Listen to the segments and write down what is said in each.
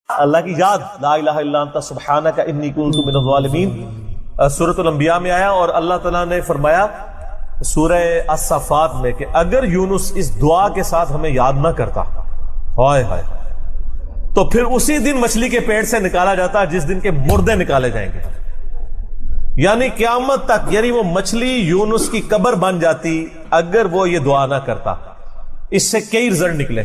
اللہ کی یاد، لا الہ الا انت سبحانک انی کنت من الظالمین، سورۃ الانبیاء میں آیا، اور اللہ تعالیٰ نے فرمایا سورہ الصفات میں کہ اگر یونس اس دعا کے ساتھ ہمیں یاد نہ کرتا، ہائے ہائے، تو پھر اسی دن مچھلی کے پیٹ سے نکالا جاتا جس دن کے مردے نکالے جائیں گے، یعنی قیامت تک، یعنی وہ مچھلی یونس کی قبر بن جاتی اگر وہ یہ دعا نہ کرتا۔ اس سے کئی رزلٹ نکلے۔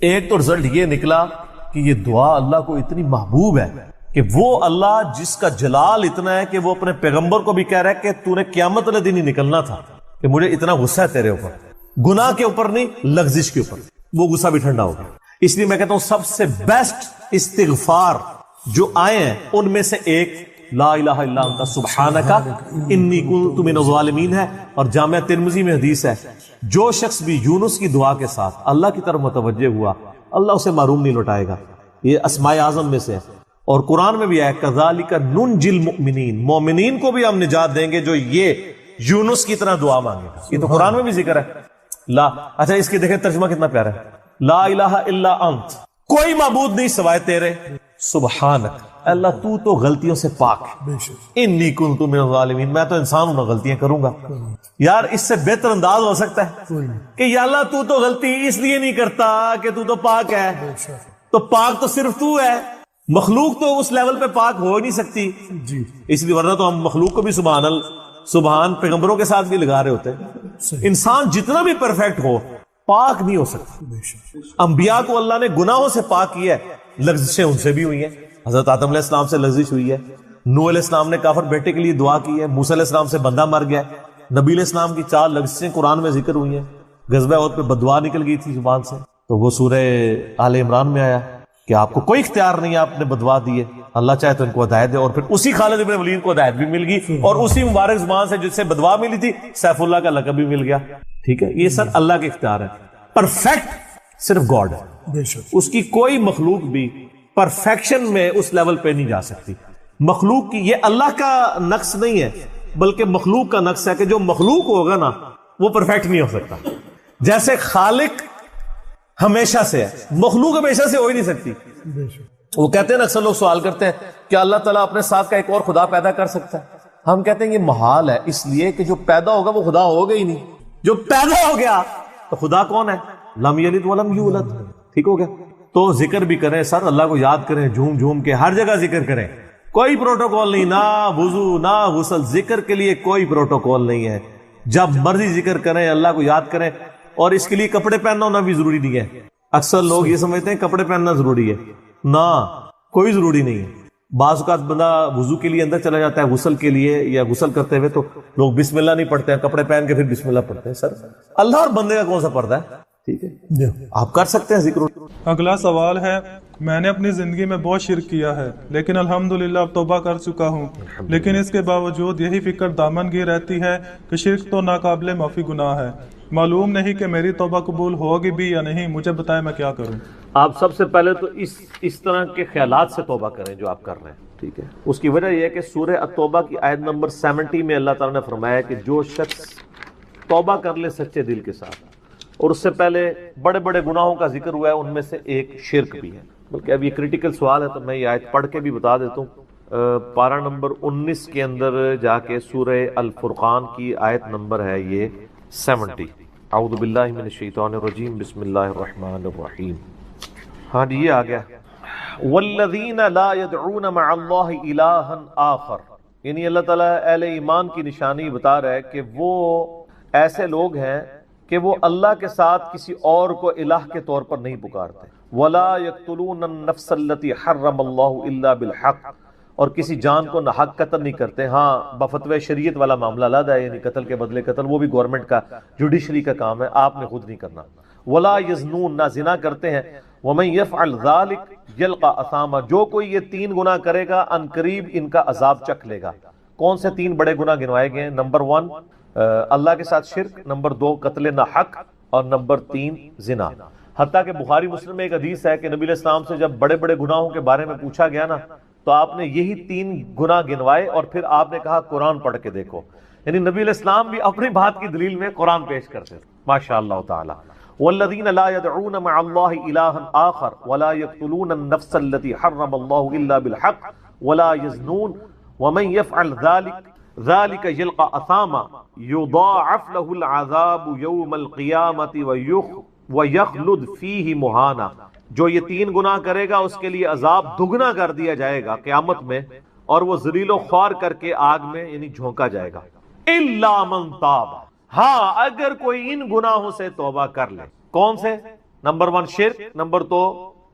ایک تو رزلٹ یہ نکلا کہ یہ دعا اللہ کو اتنی محبوب ہے کہ وہ اللہ جس کا جلال اتنا ہے کہ وہ اپنے پیغمبر کو بھی کہہ رہا ہے کہ تو نے قیامت والے دن ہی نکلنا تھا، کہ مجھے اتنا غصہ ہے تیرے اوپر، گناہ کے اوپر نہیں، لغزش کے اوپر، وہ غصہ بھی ٹھنڈا ہو گیا۔ اس لیے میں کہتا ہوں سب سے بیسٹ استغفار جو آئے ہیں ان میں سے ایک لا الہ الا انت سبحانک انی کنت من الظالمین ہے، اور جامعہ ترمذی میں حدیث ہے جو شخص بھی یونس کی دعا کے ساتھ اللہ کی طرف متوجہ ہوا اللہ اسے محروم نہیں لوٹائے گا۔ یہ اسماء اعظم میں سے ہے، اور قرآن میں بھی ہے کذالک ننجی المؤمنین، مومنین کو بھی ہم نجات دیں گے جو یہ یونس کی طرح دعا مانگے گا۔ یہ تو قرآن میں بھی ذکر ہے۔ لا اچھا اس کی دیکھیں ترجمہ کتنا پیارا ہے، لا الہ الا انت، کوئی معبود نہیں سوائے تیرے، سبحانک، اللہ تو تو غلطیوں سے پاک ہے، انی کنت من الظالمین، میں تو انسان ہوں، غلطیاں کروں گا۔ یار اس سے بہتر انداز ہو سکتا ہے کہ یا اللہ تو تو غلطی اس لیے نہیں کرتا کہ تو تو پاک ہے، تو پاک تو صرف تو ہے، مخلوق تو اس لیول پہ پاک ہو ہی نہیں سکتی، اس لیے ورنہ تو ہم مخلوق کو بھی سبحان پیغمبروں کے ساتھ بھی لگا رہے ہوتے۔ انسان جتنا بھی پرفیکٹ ہو پاک نہیں ہو سکتا۔ انبیاء کو اللہ نے گناہوں سے پاک کیا ہے، لغزشیں ان سے بھی ہوئی ہیں، حضرت آدم علیہ السلام سے لغزش ہوئی ہے، نوح علیہ السلام نے کافر بیٹے کے لیے دعا کی ہے، موسیٰ علیہ السلام سے بندہ مر گیا ہے، نبی علیہ السلام کی 4 لغزشیں قرآن میں ذکر ہوئی ہیں، غزوہ احد پہ بددعا نکل گئی تھی زبان سے، تو وہ سورہ آل عمران میں آیا کہ آپ کو کوئی اختیار نہیں ہے، آپ نے بددعا دی ہے، اللہ چاہے تو ان کو ہدایت دے، اور پھر اسی خالد بن ولید کو ہدایت بھی مل گئی، اور اسی مبارک زبان سے جس سے بددعا ملی تھی سیف اللہ کا لقب بھی مل گیا۔ ٹھیک ہے، یہ سر اللہ کے اختیار ہے، پرفیکٹ صرف گاڈ ہے، اس کی کوئی مخلوق بھی پرفیکشن میں اس لیول پہ نہیں جا سکتی۔ مخلوق کی یہ اللہ کا نقص نہیں ہے بلکہ مخلوق کا نقص ہے کہ جو مخلوق ہوگا نا وہ پرفیکٹ نہیں ہو سکتا، جیسے خالق ہمیشہ سے ہے، مخلوق ہمیشہ سے ہو ہی نہیں سکتی۔ وہ کہتے ہیں نا، اکثر لوگ سوال کرتے ہیں کہ اللہ تعالیٰ اپنے ساتھ کا ایک اور خدا پیدا کر سکتا ہے، ہم کہتے ہیں یہ محال ہے، اس لیے کہ جو پیدا ہوگا وہ خدا ہوگا ہی نہیں، جو پیدا ہو گیا تو خدا کون ہے؟ لم یلد ولم یولد۔ ٹھیک ہو گیا، تو ذکر بھی کریں سر، اللہ کو یاد کریں، جھوم جھوم کے ہر جگہ ذکر کریں، کوئی پروٹوکول نہیں، نہ وضو نہ غسل، ذکر کے لیے کوئی پروٹوکول نہیں ہے، جب مرضی ذکر کریں، اللہ کو یاد کریں، اور اس کے لیے کپڑے پہننا ہونا بھی ضروری نہیں ہے۔ اکثر لوگ یہ سمجھتے ہیں کپڑے پہننا ضروری ہے، نہ کوئی ضروری نہیں ہے۔ بعض اوقات بندہ وضو کے لیے اندر چلا جاتا ہے غسل کے لیے، یا غسل کرتے ہوئے تو لوگ بسم اللہ نہیں پڑھتے ہیں، کپڑے پہن کے پھر بسم اللہ پڑھتے ہیں۔ سر اللہ اور بندے کا کون سا پردہ ہے؟ ٹھیک ہے، آپ کر سکتے ہیں ذکر۔ اگلا سوال ہے، میں نے اپنی زندگی میں بہت شرک کیا ہے لیکن الحمدللہ اب توبہ کر چکا ہوں، لیکن اس کے باوجود یہی فکر دامن گیر رہتی ہے کہ شرک تو ناقابل معافی گناہ ہے، معلوم نہیں کہ میری توبہ قبول ہوگی بھی یا نہیں، مجھے بتائیں میں کیا کروں۔ آپ سب سے پہلے تو اس طرح کے خیالات سے توبہ کریں جو آپ کر رہے ہیں، ٹھیک ہے۔ اس کی وجہ یہ ہے کہ سورہ التوبہ کی آیت نمبر 70 میں اللہ تعالیٰ نے فرمایا کہ جو شخص توبہ کر لے سچے دل کے ساتھ، اور اس سے پہلے بڑے بڑے گناہوں کا ذکر ہوا ہے، ان میں سے ایک شرک بھی ہے، بلکہ اب یہ کریٹیکل سوال ہے تو میں یہ آیت پڑھ کے بھی بتا دیتا ہوں۔ پارہ نمبر 19 کے اندر جا کے سورہ الفرقان کی آیت نمبر ہے یہ 70۔ اعوذ باللہ من الشیطان الرجیم، بسم اللہ الرحمن الرحیم۔ ہاں جی یہ آ گیا، والذین لا يدعون مع اللہ الہا آخر، یعنی اللہ تعالیٰ اہل ایمان کی نشانی بتا رہا ہے کہ وہ ایسے لوگ ہیں کہ وہ اللہ کے ساتھ کسی اور کو الہ کے طور پر نہیں پکارتے، ولا يقتلون النفس التي حرم اللہ الا بالحق، اور کسی جان کو ناحق قتل نہیں کرتے۔ ہاں بفتوی شریعت والا معاملہ علیحدہ ہے، یعنی قتل کے بدلے قتل، وہ بھی گورنمنٹ کا جوڈیشری کا کام ہے، آپ نے خود نہیں کرنا۔ ولا یزنون، نہ زنا کرتے ہیں۔ ومن یفعل ذلک یلقى اثاما، جو کوئی یہ 3 گناہ کرے گا ان قریب ان کا عذاب چکھ لے گا۔ کون سے 3 بڑے گناہ گنوائے گئے ہیں؟ نمبر 1 اللہ کے ساتھ شرک، نمبر 2 قتل ناحق، اور نمبر 3 زنا۔ حتیٰ کہ بخاری مسلم میں ایک حدیث ہے کہ نبی علیہ السلام سے جب بڑے بڑے گناہوں کے بارے میں پوچھا گیا نا تو آپ نے یہی 3 گناہ گنوائے، اور پھر آپ نے کہا قرآن پڑھ کے دیکھو، یعنی نبی علیہ السلام بھی اپنی بات کی دلیل میں قرآن پیش کرتے تھے، ماشاء اللہ تعالی۔ والذین لا يدعون مع اللہ الہا آخر ولا يقتلون النفس التي حرم اللہ الا بالحق ولا يزنون ومن يفعل ذلك يلقى اثاما يضاعف له العذاب يوم القیامة ويخلد فيه مہانا. جو یہ 3 گناہ کرے گا اس کے لیے عذاب دگنا کر دیا جائے گا قیامت میں، اور وہ ذلیل و خوار کر کے آگ میں یعنی جھونکا جائے گا. الا من تاب، ہاں اگر کوئی ان گناہوں سے توبہ کر لے. کون سے؟ نمبر 1 شرک، نمبر 2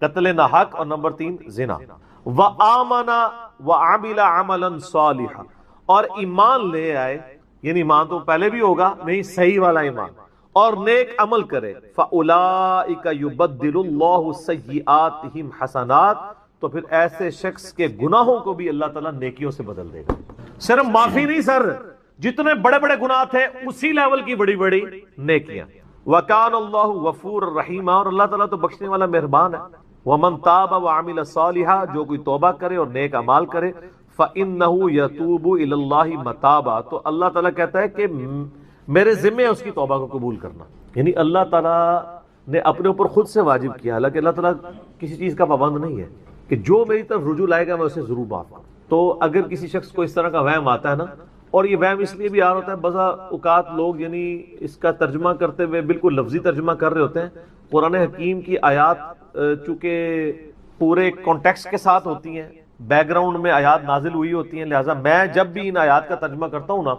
قتل نہ حق، اور نمبر 3 زنا. وآمن وعمل عملا صالحا، اور ایمان لے آئے، یعنی ایمان تو پہلے بھی ہوگا نہیں، صحیح والا ایمان، اور نیک عمل کرے. فَأُولَئِكَ يُبَدِّلُ اللَّهُ سَيِّئَاتِهِمْ حَسَنَات، تو پھر ایسے شخص کے گناہوں کو بھی اللہ تعالیٰ نیکیوں سے بدل دے گا. صرف معافی نہیں سر، جتنے بڑے بڑے گناہ تھے اسی لیول کی بڑی بڑی نیکیاں. وَكَانَ اللَّهُ غَفُورًا رَحِيمًا، اور اللہ تعالیٰ تو بخشنے والا مہربان ہے. وَمَن تَابَ وَعَمِلَ صَالِحًا، جو کوئی توبہ کرے اور نیک اعمال کرے، فَإِنَّهُ يَتُوبُ إِلَى اللَّهِ مَتَابًا، تو اللہ تعالیٰ کہتا ہے کہ میرے ذمے ہے اس کی توبہ کو قبول کرنا. یعنی اللہ تعالیٰ نے اپنے اوپر خود سے واجب کیا، حالانکہ اللہ تعالیٰ کسی چیز کا پابند نہیں ہے کہ جو میری طرف رجوع لائے گا میں اسے ضرور معاف کروں. تو اگر کسی شخص کو اس طرح کا وہم آتا ہے نا، اور یہ وہم اس لیے بھی آ رہا ہوتا ہے، بعض اوقات لوگ یعنی اس کا ترجمہ کرتے ہوئے بالکل لفظی ترجمہ کر رہے ہوتے ہیں. قرآن حکیم کی آیات چونکہ پورے کانٹیکسٹ کے ساتھ ہوتی ہیں، بیک گراؤنڈ میں آیات نازل ہوئی ہوتی ہیں، لہٰذا میں جب بھی ان آیات کا ترجمہ کرتا ہوں نا،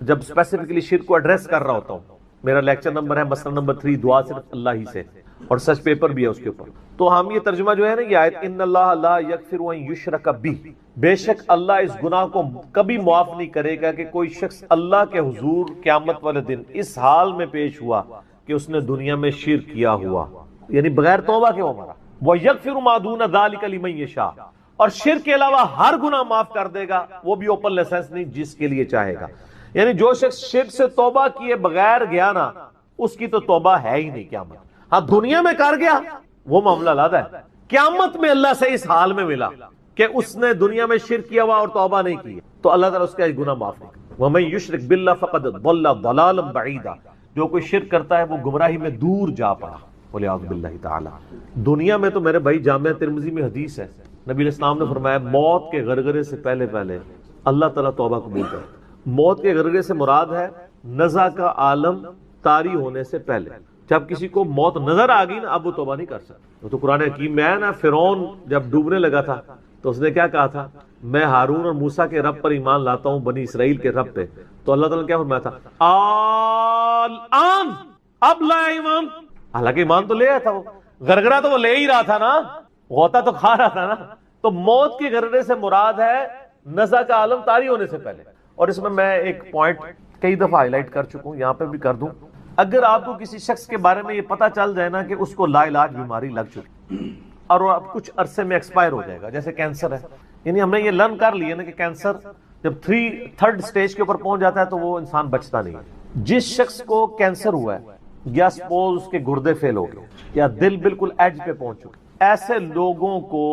جب اسپیسیفکلی شرک کو ایڈریس کر رہا ہوتا ہوں، میرا لیکچر نمبر ہے مسئلہ نمبر 3 دعا صرف اللہ ہی سے، اور سچ پیپر بھی ہے اس کے اوپر. تو ہم یہ ترجمہ جو ہے نا یہ آیت، ان اللہ لا یغفر ان یشرک بہ، بے شک اللہ اس گناہ کو کبھی معاف نہیں کرے گا کہ کوئی شخص اللہ کے حضور قیامت والے دن اس حال میں پیش ہوا کہ اس نے دنیا میں شرک کیا ہوا، یعنی بغیر توبہ کے وہ مرا. وَيَغْفِرُ مَا دُونَ ذَلِكَ لِمَن یشاء، اور شرک کے علاوہ ہر گناہ معاف کر دے گا، وہ بھی اوپن لائسنس نہیں، جس کے لیے چاہے گا. یعنی جو شخص شرک سے توبہ کیے بغیر گیا نا، اس کی تو توبہ ہے ہی نہیں قیامت. ہاں دنیا میں کر گیا وہ معاملہ علیحدہ ہے، قیامت میں اللہ سے اس حال میں ملا کہ اس نے دنیا میں شرک کیا ہوا اور توبہ نہیں کی، تو اللہ تعالیٰ اس کا گناہ معاف نہیں کرے. وَمَن يُشْرِكْ بِاللَّهِ فَقَدْ ضَلَّ ضَلَالًا بَعِيدًا، جو کوئی شرک کرتا ہے وہ گمراہی میں دور جا پڑا. وَلِعَوْذُ بِاللَّهِ تَعَالَى. دنیا میں تو میرے بھائی جامعہ ترمذی میں حدیث ہے، نبی علیہ السلام نے فرمایا موت کے غرغرے سے پہلے اللہ تعالیٰ توبہ قبول کرے. موت کے غرغرے سے مراد ہے نزع کا عالم طاری ہونے سے پہلے. جب کسی کو موت نظر آ گئی نا، اب وہ توبہ نہیں کر سکتا. وہ تو قرآن حکیم میں ہے نا، فرعون جب ڈوبنے لگا تھا تو اس نے کیا کہا تھا، میں ہارون اور موسیٰ کے رب پر ایمان لاتا ہوں، بنی اسرائیل کے رب پہ. تو اللہ تعالیٰ نے کیا فرمایا تھا، الآن، اب لایا ایمان. حالانکہ ایمان تو لے آیا تھا، وہ غرغرہ تو وہ لے ہی رہا تھا نا، غوطہ تو کھا رہا تھا نا. تو موت کے غرغرے سے مراد ہے نزع کا عالم طاری ہونے سے پہلے. اور اس میں ایک پوائنٹ کئی دفعہ ہائی لائٹ کر چکا ہوں، یہاں پہ بھی کر دوں. اگر آپ کو کسی شخص کے بارے میں یہ پتا چل جائے نا کہ اس کو لا علاج بیماری لگ چکی اور وہ اب کچھ عرصے میں ایکسپائر ہو جائے گا، جیسے کینسر ہے، یعنی ہم نے یہ لرن کر لیا نا کہ کینسر جب 3rd سٹیج کے اوپر پہنچ جاتا ہے تو وہ انسان بچتا نہیں ہے. جس شخص کو کینسر ہوا ہے یا سپوز اس کے گردے فیل ہو گئے یا دل بالکل ایج پہ پہنچ چکے، ایسے لوگوں کو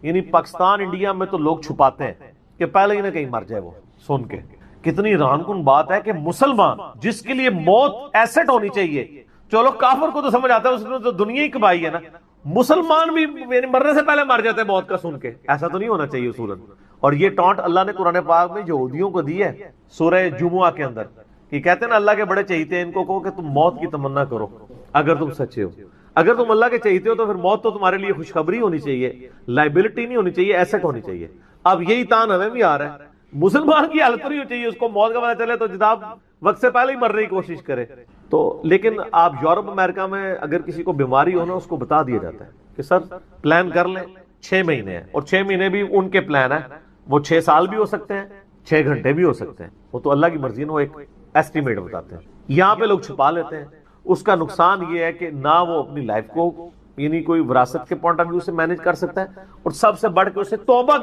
یعنی پاکستان انڈیا میں تو لوگ چھپاتے ہیں کہ پہلے ہی نہ کہیں مر جائے. وہ سن کے کتنی حیران کن بات ہے کہ مسلمان جس کے لیے موت ایسٹ ہونی چاہیے، چلو کافر کو تو سمجھ آتا ہے، اس نے تو دنیا ہی کمائی ہے نا، مسلمان بھی مرنے سے پہلے مر جاتے ہیں موت کا سن کے. ایسا تو نہیں ہونا چاہیے اصولاً. اور یہ ٹانٹ اللہ نے قرآن پاک میں یہودیوں کو دی ہے سورہ جمعہ کے اندر، کہ کہتے ہیں نا اللہ کے بڑے چہیتے ہیں، ان کو کہو کہ تم موت کی تمنا کرو اگر تم سچے ہو. اگر تم اللہ کے چہیتے ہو تو پھر موت تو تمہارے لیے خوشخبری ہونی چاہیے، لائبلٹی نہیں ہونی چاہیے، ایسٹ ہونی چاہیے. اب یہی تان ہمیں بھی آ رہا ہے، مسلمان کی حالت نہیں ہونی چاہیے، اس کو موت کا پتہ چلے تو جناب وقت سے پہلے ہی مرنے کی کوشش کرے. تو لیکن آپ یورپ امریکہ میں اگر کسی کو بیماری ہو نا، اس کو بتا دیا جاتا ہے کہ سر پلان کر لیں، 6 مہینے ہیں، اور 6 مہینے بھی ان کے پلان ہیں، وہ 6 سال بھی ہو سکتے ہیں، 6 گھنٹے بھی ہو سکتے ہیں، وہ تو اللہ کی مرضی ہے، وہ ایک ایسٹیمیٹ بتاتے ہیں. یہاں پہ لوگ چھپا لیتے ہیں. اس کا نقصان یہ ہے کہ نہ وہ اپنی لائف کو یعنی کوئی وراثت کے پوائنٹ آف ویو سے مینج کر سکتا ہے، اور سب سے بڑھ کے اسے توبہ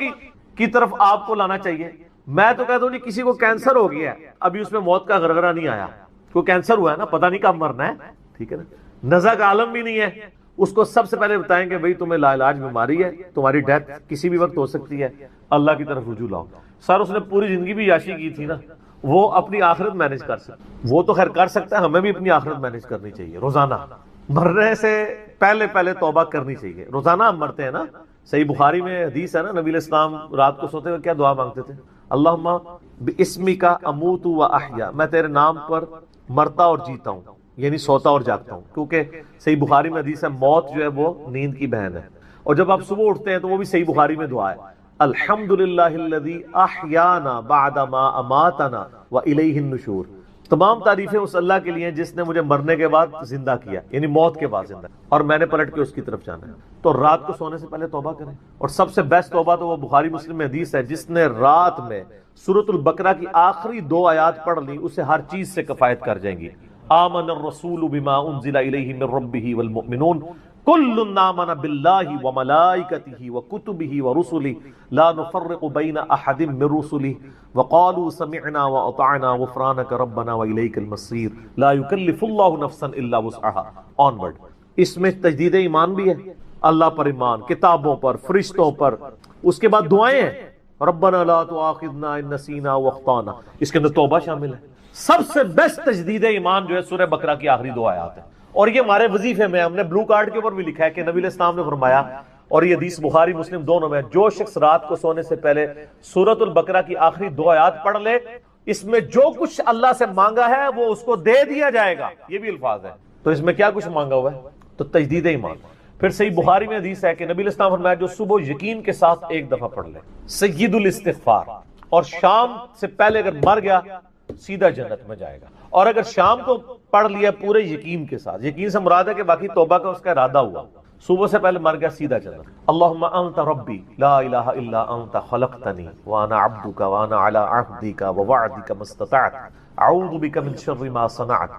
کی طرف آپ کو لانا چاہیے. میں تو کہتا ہوں جی کسی کو کینسر ہو گیا ہے، ابھی اس میں موت کا غرغرہ نہیں آیا، کوئی کینسر ہوا ہے نا، پتہ نہیں کب مرنا ہے، ٹھیک ہے نا، نزع کا عالم بھی نہیں ہے، اس کو سب سے پہلے بتائیں کہ بھائی تمہیں لا علاج بیماری ہے، تمہاری ڈیتھ کسی بھی وقت ہو سکتی ہے، اللہ کی طرف رجوع لاؤ. سر اس نے پوری زندگی بھی عیاشی کی تھی نا، وہ اپنی آخرت مینج کر سکتا، وہ تو خیر کر سکتا ہے، ہمیں بھی اپنی آخرت مینج کرنی چاہیے روزانہ. مرنے سے پہلے پہلے توبہ کرنی چاہیے. روزانہ ہم مرتے ہیں نا. صحیح بخاری میں حدیث ہے نا, نبی علیہ السلام رات کو سوتے ہوئے کیا دعا مانگتے تھے؟ اللہم باسمک اموت و احیا, میں تیرے نام پر مرتا اور جیتا ہوں, یعنی سوتا اور جاگتا ہوں. کیونکہ صحیح بخاری میں حدیث ہے موت جو ہے وہ نیند کی بہن ہے. اور جب آپ صبح اٹھتے ہیں تو وہ بھی صحیح بخاری میں دعا ہے, الحمدللہ الذی احیانا بعد ما اماتنا والیہ النشور. تمام تعریفیں اس اللہ کے لیے ہیں جس نے مجھے مرنے کے بعد زندہ کیا, یعنی موت کے بعد زندہ, اور میں نے پلٹ کے اس کی طرف جانا ہے. تو رات کو سونے سے پہلے توبہ کریں. اور سب سے بیسٹ توبہ تو وہ بخاری مسلم میں حدیث ہے, جس نے رات میں سورۃ البقرہ کی آخری 2 آیات پڑھ لی اسے ہر چیز سے کفایت کر جائیں گی. آمن الرسول بما انزل الیہ من ربہ والمؤمنون کل آمن باللہ وملائکتہ وکتبہ ورسلہ لا نفرق بین احد من رسلہ وقالوا سمعنا واطعنا غفرانک ربنا والیک المصیر لا یکلف اللہ نفسا الا وسعها. آنورڈ. اس میں تجدید ایمان بھی ہے, اللہ پر ایمان, کتابوں پر, فرشتوں پر. اس کے بعد دعائیں ہیں, ربنا لا تؤاخذنا ان نسینا واخطانا. اس کے اندر توبہ شامل ہے. سب سے بیسٹ تجدید ایمان جو ہے سورہ بقرہ کی آخری 2 آیات ہیں. اور یہ ہمارے وظیفے میں ہم نے بلو کارڈ کے اوپر بھی لکھا ہے کہ نبی علیہ السلام نے فرمایا, اور یہ حدیث بخاری مسلم دونوں میں, جو شخص رات کو سونے سے پہلے سورۃ البقرہ کی آخری 2 آیات پڑھ لے, اس میں جو کچھ اللہ سے مانگا ہے وہ اس کو دے دیا جائے گا. یہ بھی الفاظ ہے. تو اس میں کیا کچھ مانگا ہوا ہے؟ تو تجدید ایمان. پھر صحیح بخاری میں حدیث ہے کہ نبی علیہ السلام فرمایا جو صبح یقین کے ساتھ ایک دفعہ پڑھ لے سید الاستغفار, اور شام سے پہلے اگر مر گیا سیدھا جنت میں جائے گا. اور اگر شام کو پڑھ لیا پورے یقین کے ساتھ, یقین سے مراد ہے کہ باقی توبہ کا اس کا ارادہ ہوا, صبح سے پہلے مر گیا سیدھا جنت. اللہم انت ربی لا الہ الا انت خلقتنی وانا عبدک وانا علی عہدک ووعدک ما استطعت اعوذ بک من شر ما صنعت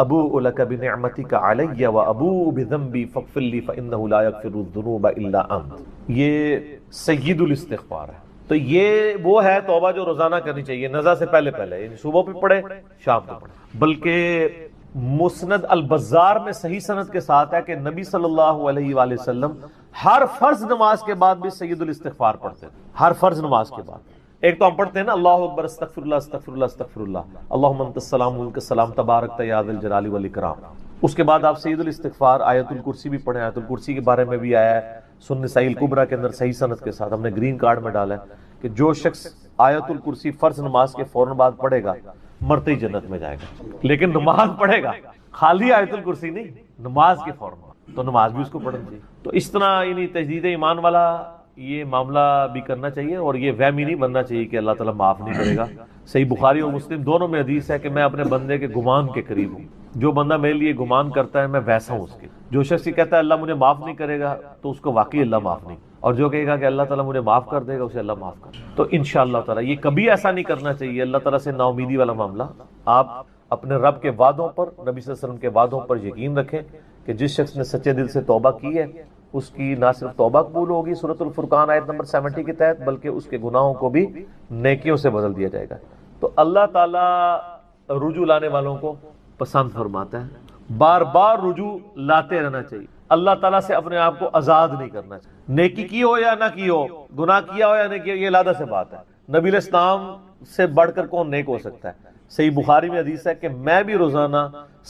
ابوء لک بنعمتک علی وابوء بذنبی فاغفر لی فانہ لا یغفر الذنوب الا انت. یہ سید الاستغفار ہے. تو یہ وہ ہے توبہ جو روزانہ کرنی چاہیے, نزا سے پہلے پہلے, یعنی صبح بھی پڑھے شام کو پڑھے. بلکہ مسند البزار میں صحیح سند کے ساتھ ہے کہ نبی صلی اللہ علیہ وآلہ وسلم ہر فرض نماز کے بعد بھی سید الاستغفار پڑھتے ہیں. ہر فرض نماز کے بعد ایک تو ہم پڑھتے ہیں نا, اللہ اکبر استغفر اللہ استغفر اللہ استغفر اللہ, اللہم انت السلام منک السلام تبارک یا ذا الجلال والاکرام. اس کے بعد آپ سید الاستغفار آیت الکرسی بھی پڑھیں. آیت الکرسی کے بارے میں بھی آیا ہے سنن نسائی الکبریٰ کے اندر صحیح سند کے ساتھ, ہم نے گرین کارڈ میں ڈالا ہے کہ جو شخص آیت الکرسی فرض نماز کے فوراً بعد پڑھے گا مرتے ہی جنت میں جائے گا. لیکن نماز پڑھے گا, خالی آیت الکرسی نہیں, نماز کے فوراً بعد, تو نماز بھی اس کو پڑھنی چاہیے. تو اس طرح یعنی تجدید ایمان والا یہ معاملہ بھی کرنا چاہیے, اور یہ وہم ہی نہیں بننا چاہیے کہ اللہ تعالیٰ معاف نہیں کرے گا. صحیح بخاری اور مسلم دونوں میں حدیث ہے کہ میں اپنے بندے کے گمان کے قریب ہوں. جو بندہ میرے لیے گمان کرتا ہے میں ویسا ہوں اس کے. جو شخص یہ کہتا ہے اللہ مجھے معاف نہیں کرے گا تو اس کو واقعی اللہ معاف نہیں, اور جو کہے گا کہ اللہ تعالیٰ مجھے معاف کر دے گا اسے اللہ معاف کر. تو انشاءاللہ تعالیٰ یہ کبھی ایسا نہیں کرنا چاہیے اللہ تعالیٰ سے نا امیدی والا معاملہ. آپ اپنے رب کے وعدوں پر, نبی صلی اللہ علیہ وسلم کے وعدوں پر یقین رکھیں کہ جس شخص نے سچے دل سے توبہ کی ہے اس کی نہ صرف توبہ قبول ہوگی سورۃ الفرقان آیت نمبر 70 کے تحت, بلکہ اس کے گناہوں کو بھی نیکیوں سے بدل دیا جائے گا. تو اللہ تعالیٰ رجوع لانے والوں کو پسند فرماتا ہے. بار بار رجوع لاتے رہنا چاہیے. اللہ تعالیٰ سے اپنے آپ کو آزاد نہیں کرنا چاہیے. نیکی کی ہو یا نہ کی ہو, گناہ کیا ہو یا نہیں کیا, یہ علیحدہ سے بات ہے. نبی علیہ السلام سے بڑھ کر کون نیک ہو سکتا ہے. صحیح بخاری میں حدیث ہے کہ میں بھی روزانہ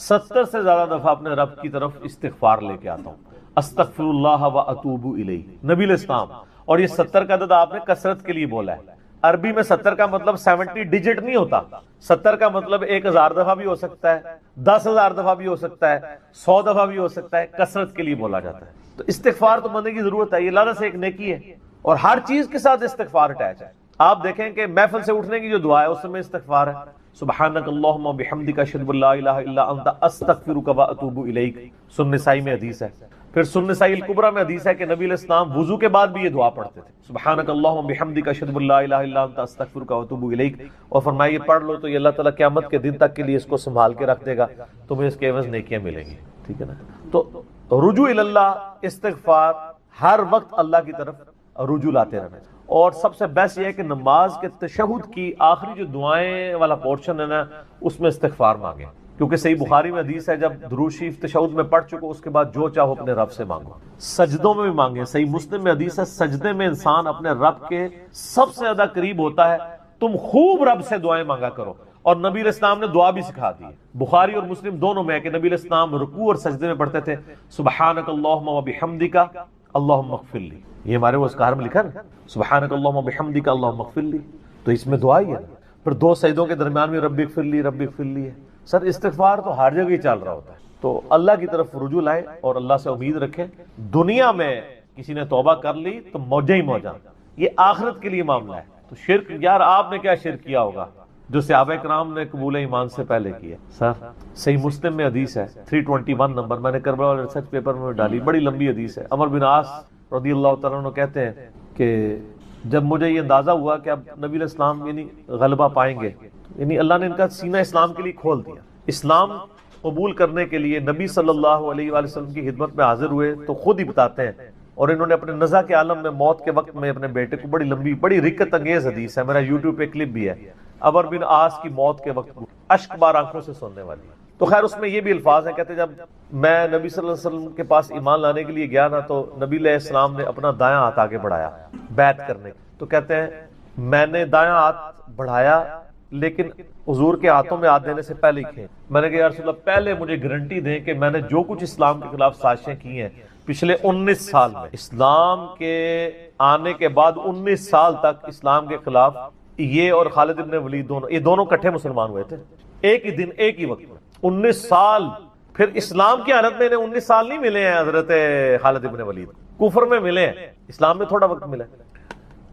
70 سے زیادہ دفعہ اپنے رب کی طرف استغفار لے کے آتا ہوں, استغفر اللہ و اتوب الیہ. نبی علیہ السلام, اور یہ 70 کا عدد آپ نے کثرت کے لیے بولا ہے. عربی میں 70 کا مطلب 70 ڈیجٹ نہیں ہوتا. 70 کا مطلب 1000 دفعہ بھی ہو سکتا ہے, 10,000 دفعہ بھی ہو سکتا ہے, 100 دفعہ بھی ہو سکتا ہے. کثرت کے لیے بولا جاتا ہے. تو استغفار تو بندے کی ضرورت ہے, یہ اللہ سے ایک نیکی ہے, اور ہر چیز کے ساتھ استغفار اٹیچ ہے. آپ دیکھیں کہ محفل سے اٹھنے کی جو دعا ہے اس میں استغفار ہے, سبحانک اللہم بحمدک اشہد ان لا الہ الا انت استغفرک و اتوب الیک. سنن نسائی میں حدیث ہے. پھر سنن نسائی الکبریٰ میں حدیث ہے کہ نبی علیہ السلام وضو کے بعد بھی یہ دعا پڑھتے تھے, سبحانک اللہم بحمدک اشہد ان لا الہ الا انت استغفرک و اتوب الیک. اور فرمایا یہ پڑھ لو تو یہ اللہ تعالیٰ قیامت کے دن تک کے لیے اس کو سنبھال کے رکھ دے گا, تمہیں اس کے عوض نیکیاں ملیں گی. ٹھیک ہے نا. تو رجوع اللہ, استغفار, ہر وقت اللہ کی طرف رجوع لاتے رہنا. اور سب سے بیسٹ یہ ہے کہ نماز کے تشہد کی آخری جو دعائیں والا پورشن ہے نا اس میں استغفار مانگیں, کیونکہ صحیح بخاری میں حدیث ہے جب درود شریف تشہد میں پڑھ چکو اس کے بعد جو چاہو اپنے رب سے مانگو. سجدوں میں بھی مانگیں. صحیح مسلم میں حدیث ہے سجدے میں انسان اپنے رب کے سب سے زیادہ قریب ہوتا ہے. تم خوب رب سے دعائیں مانگا کرو, اور نبی علیہ السلام نے دعا بھی سکھا دی ہے، بخاری اور مسلم دونوں میں ہے کہ نبی علیہ السلام رکوع اور سجدے میں پڑھتے تھے سبحانک اللہم و بحمدک اللہم اغفر لی، یہ ہمارے وہ اذکار میں لکھا نا سبحانک اللہم و بحمدک اللہم اغفر لی، تو اس میں دعا ہی ہے نا۔ پھر دو سجدوں کے درمیان میں رب اغفر لی رب اغفر لی ہے۔ سر استغفار تو ہر جگہ ہی چل رہا ہوتا ہے، تو اللہ کی طرف رجوع لائیں اور اللہ سے امید رکھیں۔ دنیا میں کسی نے توبہ کر لی تو موجہ ہی موجہ، یہ آخرت کے لیے معاملہ ہے۔ تو شرک، یار آپ نے کیا شرک کیا ہوگا جو صحابہ کرام نے قبول ایمان سے پہلے کیا؟ سر صحیح مسلم میں حدیث ہے 321 نمبر، میں نے کربلا والے ریسرچ پیپر میں ڈالی، بڑی لمبی حدیث ہے۔ عمر بن عاص رضی اللہ تعالیٰ عنہ کہتے ہیں کہ جب مجھے یہ اندازہ ہوا کہ اب نبی علیہ السلام یعنی غلبہ پائیں گے، یعنی اللہ نے ان کا سینہ اسلام کے لیے کھول دیا، اسلام قبول کرنے کے لیے نبی صلی اللہ علیہ وآلہ وسلم کی خدمت میں حاضر ہوئے، تو خود ہی بتاتے ہیں، اور انہوں نے اپنے نزع کے عالم میں موت کے وقت میں اپنے بیٹے کو، بڑی لمبی بڑی رکت انگیز حدیث ہے، میرا یوٹیوب پہ کلپ بھی ہے، عمر بن عاص کی موت کے وقت اشک بار آنکھوں سے سننے والی۔ تو خیر اس میں یہ بھی الفاظ ہیں، کہتے جب میں نبی صلی اللہ علیہ وسلم کے پاس ایمان لانے کے لیے گیا نا، تو نبی علیہ السلام نے اپنا دایاں ہاتھ آگے بڑھایا بیعت کرنے، تو کہتے ہیں میں نے دایاں ہاتھ بڑھایا لیکن حضور کے ہاتھوں میں ہاتھ دینے سے پہلے ہی کھینچ، میں نے کہا یا رسول اللہ پہلے مجھے گارنٹی دیں کہ میں نے جو کچھ اسلام کے خلاف سازشیں کی ہیں پچھلے 19 سال میں، اسلام کے آنے کے بعد 19 سال تک اسلام کے خلاف یہ اور خالد ابن ولید دونوں، یہ دونوں کٹھے مسلمان ہوئے تھے ایک ہی دن ایک ہی وقت میں، 19 سال۔ پھر اسلام کی حالت میں انہیں 19 سال نہیں ملے ہیں حضرت خالد ابن ولید، کفر میں ملے ہیں، اسلام میں تھوڑا وقت ملا ہے۔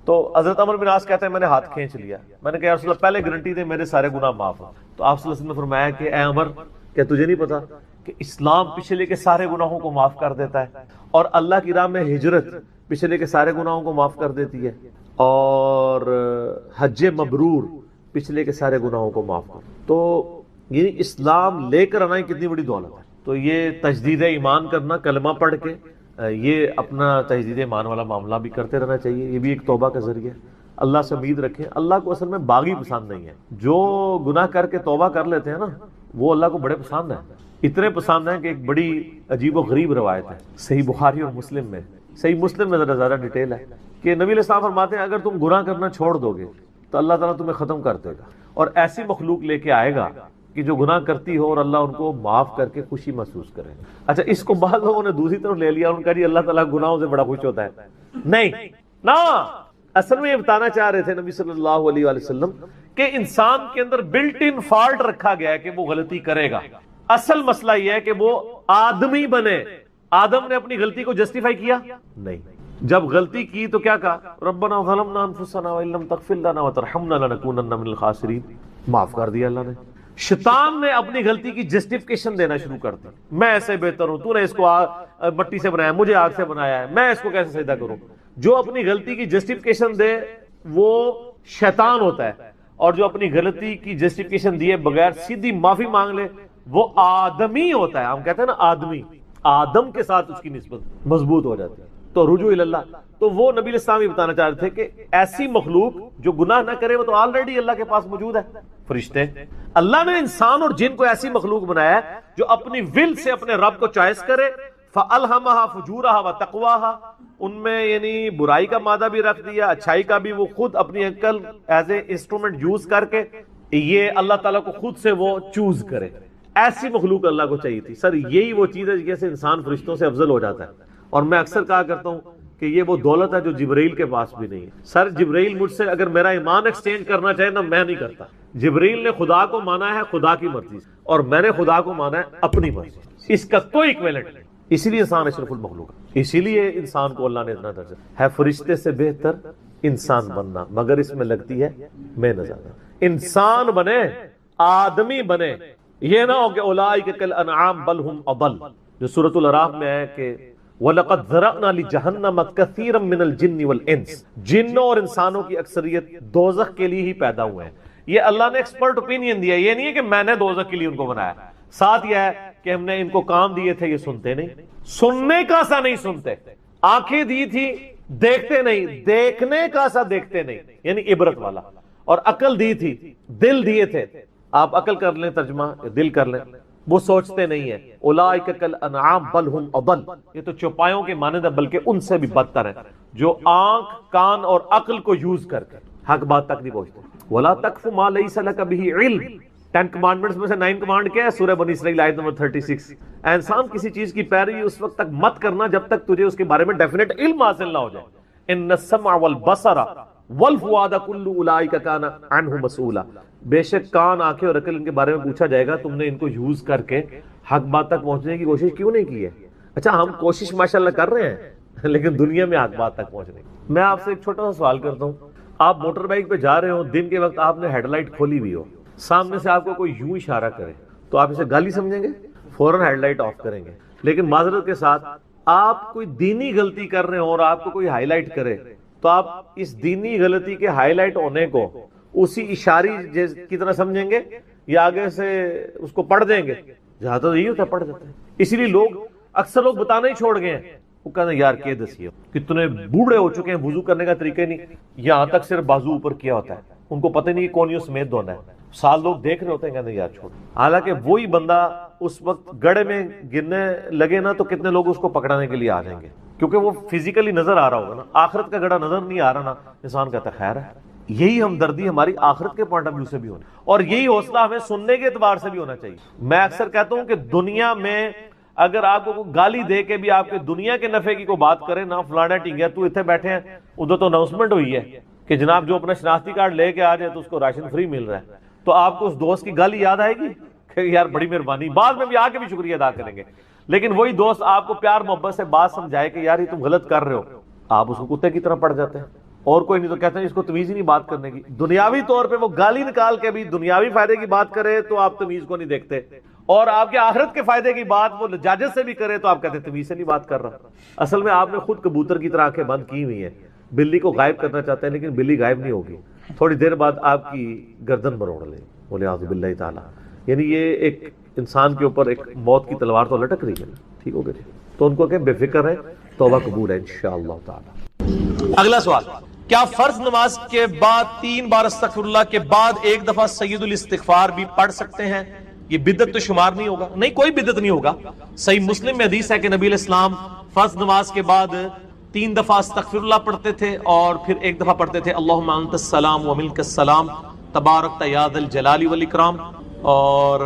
تو حضرت عمر بن عاص کہتے ہیں میں نے ہاتھ کھینچ لیا، میں نے کہا یا رسول اللہ پہلے گارنٹی دے میرے سارے گناہ معاف ہو۔ تو آپ صلی اللہ علیہ وسلم نے فرمایا کہ اے عمر، کیا تجھے نہیں پتا کہ اسلام پچھلے کے سارے گناہوں کو معاف کر دیتا ہے، اور اللہ کی راہ میں ہجرت پچھلے کے سارے گناہوں کو معاف کر دیتی ہے، اور حج مبرور پچھلے کے سارے گناہوں کو معاف کر۔ تو یہ اسلام لے کر آنا کتنی بڑی دولت ہے۔ تو یہ تجدید ایمان کرنا، کلمہ پڑھ کے یہ اپنا تجدید ایمان والا معاملہ بھی کرتے رہنا چاہیے، یہ بھی ایک توبہ کا ذریعہ ہے۔ اللہ سے امید رکھیں، اللہ کو اصل میں باغی پسند نہیں ہے، جو گناہ کر کے توبہ کر لیتے ہیں نا وہ اللہ کو بڑے پسند ہیں، اتنے پسند ہیں کہ ایک بڑی عجیب و غریب روایت ہے صحیح بخاری اور مسلم میں، صحیح مسلم میں ذرا زیادہ ڈیٹیل ہے کہ نبی علیہ السلام فرماتے ہیں اگر تم گناہ کرنا چھوڑ دو گے تو اللہ تعالیٰ تمہیں ختم کر دے گا، اور ایسی مخلوق لے کے آئے گا کہ جو گناہ کرتی ہو اور اللہ ان کو معاف کر کے خوشی محسوس کرے۔ اچھا اس کو بعض لوگوں نے دوسری طرف لے لیا، ان کا جی اللہ تعالیٰ گناہوں سے بڑا خوش ہوتا ہے، نہیں نا، اصل میں یہ بتانا چاہ رہے تھے نبی صلی اللہ علیہ وآلہ وسلم کہ انسان کے اندر بلٹ ان فالٹ رکھا گیا ہے کہ وہ غلطی کرے گا، اصل مسئلہ یہ ہے کہ وہ آدمی بنے۔ آدم نے اپنی غلطی کو جسٹیفائی کیا نہیں، جب غلطی کی تو کیا کہا ربنا ظلمنا انفسنا وان لم تغفر لنا وترحمنا لنکونن من الخاسرین، معاف کر دیا اللہ نے۔ شیطان نے اپنی غلطی کی جسٹیفیکیشن دینا شروع کر دی، میں ایسے بہتر ہوں، تو نے اس کو مٹی سے بنایا، مجھے آگ سے بنایا ہے، میں اس کو کیسے سجدہ کروں۔ جو اپنی غلطی کی جسٹیفیکیشن دے وہ شیطان ہوتا ہے، اور جو اپنی غلطی کی جسٹیفیکیشن دیے بغیر سیدھی معافی مانگ لے وہ آدمی ہوتا ہے۔ ہم کہتے ہیں نا آدمی، آدم کے ساتھ اس کی نسبت مضبوط ہو جاتی ہے۔ تو رجوع اللہ، تو وہ نبی علیہ السلام یہ بتانا چاہ رہے تھے کہ ایسی مخلوق جو گناہ نہ کرے وہ تو آلریڈی اللہ کے پاس موجود ہے، فرشتے۔ اللہ نے انسان اور جن کو ایسی مخلوق بنایا ہے جو اپنی ول سے اپنے رب کو چوائس کرے، فَأَلْهَمَهَا فُجُورَهَا وَتَقْوَاهَا، ان میں یعنی برائی کا مادہ بھی رکھ دیا، اچھائی کا بھی، وہ خود اپنی عقل ایز اے انسٹرومنٹ یوز کر کے یہ اللہ تعالیٰ کو خود سے وہ چوز کرے۔ ایسی مخلوق اللہ کو چاہیے تھی۔ سر یہی وہ چیز ہے جیسے انسان فرشتوں سے افضل ہو جاتا ہے، اور میں اکثر کہا کرتا ہوں کہ یہ وہ دولت ہے جو جبرائیل کے پاس بھی نہیں ہے۔ سر جبرائیل مجھ سے اگر میرا ایمان ایکسچینج کرنا چاہے نا، میں نہیں کرتا۔ جبرائیل نے خدا کو مانا ہے خدا کی مرضی سے، اور میں نے خدا کو مانا ہے اپنی مرضی سے، اس کا کوئی ایکویلنٹ نہیں۔ اسی لیے انسان اشرف المخلوق ہے، اسی لیے انسان کو اللہ نے اتنا درجہ ہے فرشتے سے بہتر انسان بننا، مگر اس میں لگتی ہے محنت زیادہ۔ انسان بنے، آدمی بنے، یہ نہ ہو کہ اولئک کالانعام بل هم اضل، جو سورۃ الاعراف میں ہے کہ وَلَقَدْ ذَرَأْنَا لِجَهَنَّمَ كَثِيرًا مِنَ الْجِنِّ وَالْإِنسِ، جنوں اور انسانوں کی اکثریت دوزخ کے لیے ہی پیدا ہوئے ہیں۔ یہ اللہ نے ایکسپرٹ اوپینین دیا، یہ نہیں ہے کہ میں نے دوزخ کے لیے ان کو بنایا۔ ساتھ یہ ہے کہ ہم نے ان کو کام دیے تھے، یہ سنتے نہیں، سننے کا سا نہیں سنتے، آنکھیں دی تھی دیکھتے نہیں، دیکھنے کا سا دیکھتے نہیں، یعنی عبرت والا، اور عقل دی تھی، دل دیے تھے، آپ عقل کر لیں ترجمہ، دل کر لیں، وہ سوچتے نہیں ہیں۔ اولئک کالانعام بل هم اضل، یہ تو چوپایوں کے مانند ہے بلکہ ان سے بھی بدتر ہے، جو آنکھ، کان اور عقل کو یوز کر کے حق بات تک نہیں پہنچتے۔ وَلَا تَقْفُ مَا لَيْسَ لَكَ بِهِ عِلْمٌ 10 کمانڈمنٹس میں سے 9 کمانڈ کیا ہے؟ سورہ بنی اسرائیل آیت نمبر 36. اے انسان کسی چیز کی پیروی اس وقت تک مت کرنا جب تک تجھے اس کے بارے میں ڈیفینیٹ علم حاصل نہ ہو جائے. ان السمع والبصر والفؤاد كل اولئک کان عنہ مسئولا. بے شک کان، آنکھیں اور عقل ان کے بارے میں پوچھا جائے گا. تم نے ان کو یوز کر کے حق بات تک پہنچنے کی کوشش کیوں نہیں کی ہے؟ اچھا ہم کوشش ماشاءاللہ کر رہے ہیں لیکن دنیا میں حق بات تک پہنچنے کی. میں آپ سے ایک چھوٹا سا سوال کرتا ہوں. آپ موٹر بائک پہ جا رہے ہو، دن کے وقت آپ نے ہیڈ لائٹ کھولی ہوئی ہو، سامنے سے آپ کو کوئی یوں اشارہ کرے تو آپ اسے گالی سمجھیں گے؟ فوراً ہیڈ لائٹ آف کریں گے. لیکن معذرت کے ساتھ آپ کوئی دینی غلطی کر رہے ہو اور آپ کو کوئی ہائی لائٹ کرے تو آپ اس دینی غلطی کے ہائی لائٹ ہونے کو اسی اشاری کی طرح سمجھیں گے یا آگے سے اس کو پڑھ دیں گے؟ جہاں تو یہی ہوتا ہے، پڑھ دیتے ہیں. اسی لیے اکثر لوگ بتانا ہی چھوڑ گئے ہیں. وہ کہتے ہیں یار کہ دسیے کتنے بوڑھے ہو چکے ہیں، وضو کرنے کا طریقہ نہیں، یہاں تک صرف بازو اوپر کیا ہوتا ہے، ان کو پتہ نہیں کون یوں سمیت دھونا ہے. سال لوگ دیکھ رہے ہوتے ہیں، کہتے ہیں یار چھوڑ. حالانکہ وہی بندہ اس وقت گڑھے میں گرنے لگے نا تو کتنے لوگ اس کو پکڑانے کے لیے آ جائیں گے، کیونکہ وہ فزیکلی نظر آ رہا ہوگا نا. آخرت کا گڑھا نظر نہیں آ رہا نا، انسان کہتا ہے خیر ہے. یہی ہمدردی ہماری آخرت کے پوائنٹ آف ویو سے بھی ہونی، اور یہی حوصلہ ہمیں سننے کے اعتبار سے بھی ہونا چاہیے. میں اکثر کہتا ہوں کہ دنیا میں اگر آپ کو گالی دے کے بھی آپ کے دنیا کے نفع کی کوئی بات کرے نا، فلانا ٹنگیا تو اتنے بیٹھے ہیں، ادھر تو اناؤنسمنٹ ہوئی ہے کہ جناب جو اپنا شناختی کارڈ لے کے آ جائے تو اس کو راشن فری مل رہا ہے، تو آپ کو اس دوست کی گالی یاد آئے گی کہ یار بڑی مہربانی، بعد میں بھی آ کے بھی شکریہ ادا کریں گے. لیکن وہی دوست آپ کو پیار محبت سے بات سمجھائے کہ یار یہ تم غلط کر رہے ہو، آپ اس کو کتے کی طرح پڑ جاتے ہیں. اور کوئی نہیں تو کہتے ہیں اس کو تمیز ہی نہیں بات کرنے کی. دنیاوی طور پہ وہ گالی نکال کے بھی دنیاوی فائدے کی بات کرے تو آپ تمیز کو نہیں دیکھتے، اور آپ کے آخرت کے فائدے کی بات وہ لجاجت سے بھی کرے تو آپ کہتے ہیں تمیز سے نہیں بات کر رہا. اصل میں آپ نے خود کبوتر کی طرح آنکھیں بند کی ہوئی ہیں. بلی کو غائب کرنا چاہتے ہیں لیکن بلی غائب نہیں ہوگی، تھوڑی دیر بعد آپ کی گردن مروڑ لے، بولے اعوذ باللہ تعالی. یعنی یہ ایک انسان کے اوپر ایک موت کی تلوار تو لٹک رہی ہے نا. ٹھیک ہو گیا؟ تو ان کو کہ بے فکر ہے، توبہ قبول ہے انشاءاللہ تعالی. اگلا سوال، کیا فرض نماز کے بعد 3 بار استغفر اللہ کے بعد ایک دفعہ سید الاستغفار بھی پڑھ سکتے ہیں؟ یہ بدعت تو شمار نہیں ہوگا. نہیں، کوئی بدعت نہیں ہوگا. صحیح مسلم میں حدیث ہے کہ نبی علیہ السلام فرض نماز کے بعد 3 دفعہ استغفر اللہ پڑھتے تھے اور پھر ایک دفعہ پڑھتے تھے اللہم انت السلام و منک السلام تبارکت یا ذا الجلال والاکرام. اور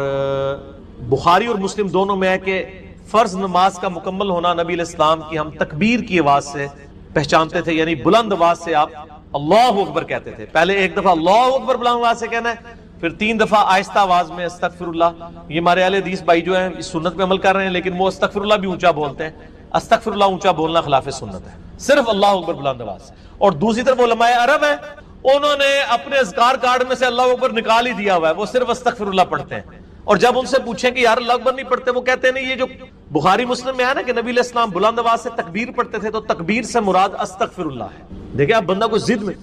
بخاری اور مسلم دونوں میں ہے کہ فرض نماز کا مکمل ہونا نبی علیہ السلام کی ہم تکبیر کی آواز سے پہچانتے تھے، یعنی بلند آواز سے آپ اللہ اکبر کہتے تھے. پہلے ایک دفعہ اللہ اکبر بلند آواز سے کہنا ہے، پھر 3 دفعہ آہستہ آواز میں استغفر اللہ. یہ ہمارے اہل حدیث بھائی جو ہیں اس سنت پہ عمل کر رہے ہیں، لیکن وہ استغفر اللہ بھی اونچا بولتے ہیں. استغفر اللہ اونچا بولنا خلاف سنت ہے، صرف اللہ اکبر بلند آواز. اور دوسری طرف علماء عرب ہیں، انہوں نے اپنے اذکار کارڈ میں سے اللہ اکبر نکال ہی دیا ہوا ہے، وہ صرف استغفر اللہ پڑھتے ہیں. اور جب ان سے پوچھیں کہ یار اللہ اکبر نہیں پڑھتے، وہ کہتے ہیں نہیں، یہ جو بخاری مسلم میں ہے نا کہ نبی علیہ السلام بلند آواز سے تکبیر پڑھتے تھے، تو تکبیر سے مراد استغفر اللہ ہے. دیکھیں آپ بندہ کو ضد میں،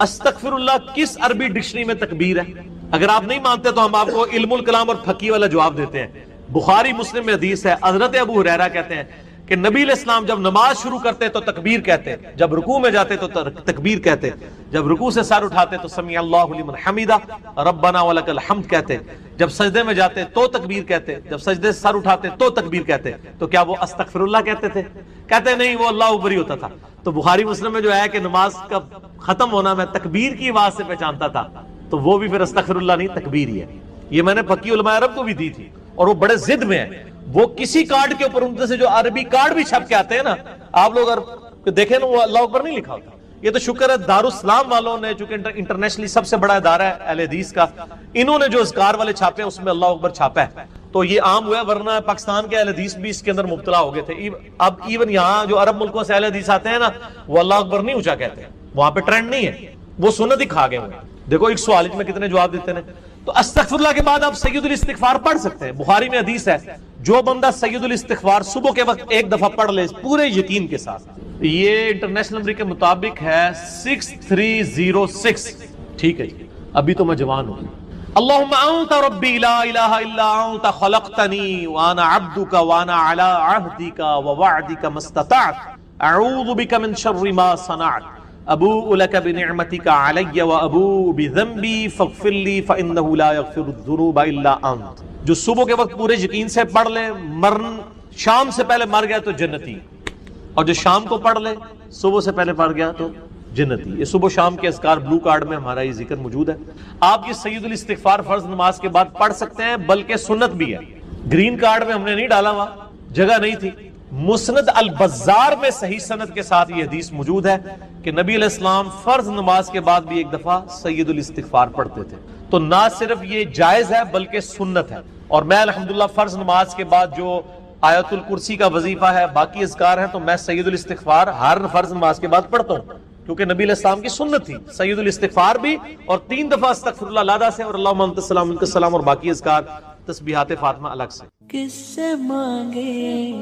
استغفر اللہ کس عربی ڈکشنری میں تکبیر ہے؟ اگر آپ نہیں مانتے تو ہم آپ کو علم الکلام اور فقہ والا جواب دیتے ہیں. بخاری مسلم میں حدیث ہے، حضرت ابو ہریرہ کہتے ہیں کہ نبی علیہ السلام جب نماز شروع کرتے تو تکبیر کہتے، جب رکوع میں جاتے تو تکبیر کہتے، جب رکوع سے سر اٹھاتے تو سمیع اللہ لمن حمیدہ ربنا ولک الحمد کہتے، جب سجدے میں جاتے تو تکبیر کہتے، جب سجدے سے سر اٹھاتے تو تکبیر کہتے. تو کیا وہ استغفر اللہ کہتے تھے؟ کہتے نہیں، وہ اللہ اکبر ہی ہوتا تھا. تو بخاری مسلم میں جو ہے کہ نماز کا ختم ہونا میں تکبیر کی آواز سے پہچانتا تھا، تو وہ بھی پھر استغفر اللہ نہیں، تکبیر ہی ہے. یہ میں نے فقی علماء عرب کو بھی دی تھی، اور وہ بڑے ضد میں ہیں. وہ کسی کارڈ کے اوپر ان سے جو عربی کارڈ بھی چھپ کے آتے ہیں نا، آپ لوگ اگر دیکھیں نا وہ اللہ اکبر نہیں لکھا ہوتا. یہ تو شکر ہے دارالاسلام والوں نے، چونکہ انٹرنیشنلی سب سے بڑا ادارہ ہے اہل حدیث کا، انہوں نے جو اذکار والے چھاپے ہیں اس میں اللہ اکبر چھاپا ہے، تو یہ عام ہوا ہے. ورنہ پاکستان کے اہل حدیث بھی اس کے اندر مبتلا ہو گئے تھے. اب ایون یہاں جو عرب ملکوں سے اہل حدیث آتے ہیں نا، وہ اللہ اکبر نہیں اونچا کہتے ہیں، وہاں پہ ٹرینڈ نہیں ہے، وہ سنت ہی کھا گئے ہوئے. دیکھو ایک سوال میں کتنے جواب دیتے ہیں. تو استغفر اللہ کے بعد آپ سید الاستغفار پڑھ سکتے ہیں. بخاری میں حدیث ہے جو بندہ سید الاستغفار صبح کے وقت ایک دفعہ پڑھ لے پورے یقین کے ساتھ، یہ انٹرنیشنل نمبر کے مطابق ہے 6306. ٹھیک ہے جی، ابھی تو میں جوان ہوں. اللہم انت ربی لا الہ الا انت خلقتنی وانا عبدک وانا علی عہدک ووعدک ما استطعت اعوذ بک من شر ما صنعت ابوء لک بنعمتک علی وابوء بذنبی فاغفر لی فانہ لا یغفر الذنوب الا انت. جو صبح کے وقت پورے یقین سے پڑھ لے، شام سے پہلے مر گیا تو جنتی، اور جو شام کو پڑھ لے صبح سے پہلے پڑھ گیا تو جنتی. یہ صبح و شام کے اذکار بلو کارڈ میں ہمارا یہ ذکر موجود ہے. آپ یہ سید الاستغفار فرض نماز کے بعد پڑھ سکتے ہیں، بلکہ سنت بھی ہے. گرین کارڈ میں ہم نے نہیں ڈالا ہوا، جگہ نہیں تھی. مسند البزار میں صحیح سند کے ساتھ یہ حدیث موجود ہے کہ نبی علیہ السلام فرض نماز کے بعد بھی ایک دفعہ سید الاستغفار پڑھتے تھے. تو نہ صرف یہ جائز ہے بلکہ سنت ہے. اور میں الحمدللہ فرض نماز کے بعد جو آیت الکرسی کا وظیفہ ہے، باقی اذکار ہیں، تو میں سید الاستغفار ہر فرض نماز کے بعد پڑھتا ہوں، کیونکہ نبی علیہ السلام کی سنت تھی. سید الاستغفار بھی، اور 3 دفعہ استغفر اللہ لادہ سے، اور اللہم انت السلام منک السلام، اور باقی اذکار تسبیحات فاطمہ الگ سے. کس سے مانگے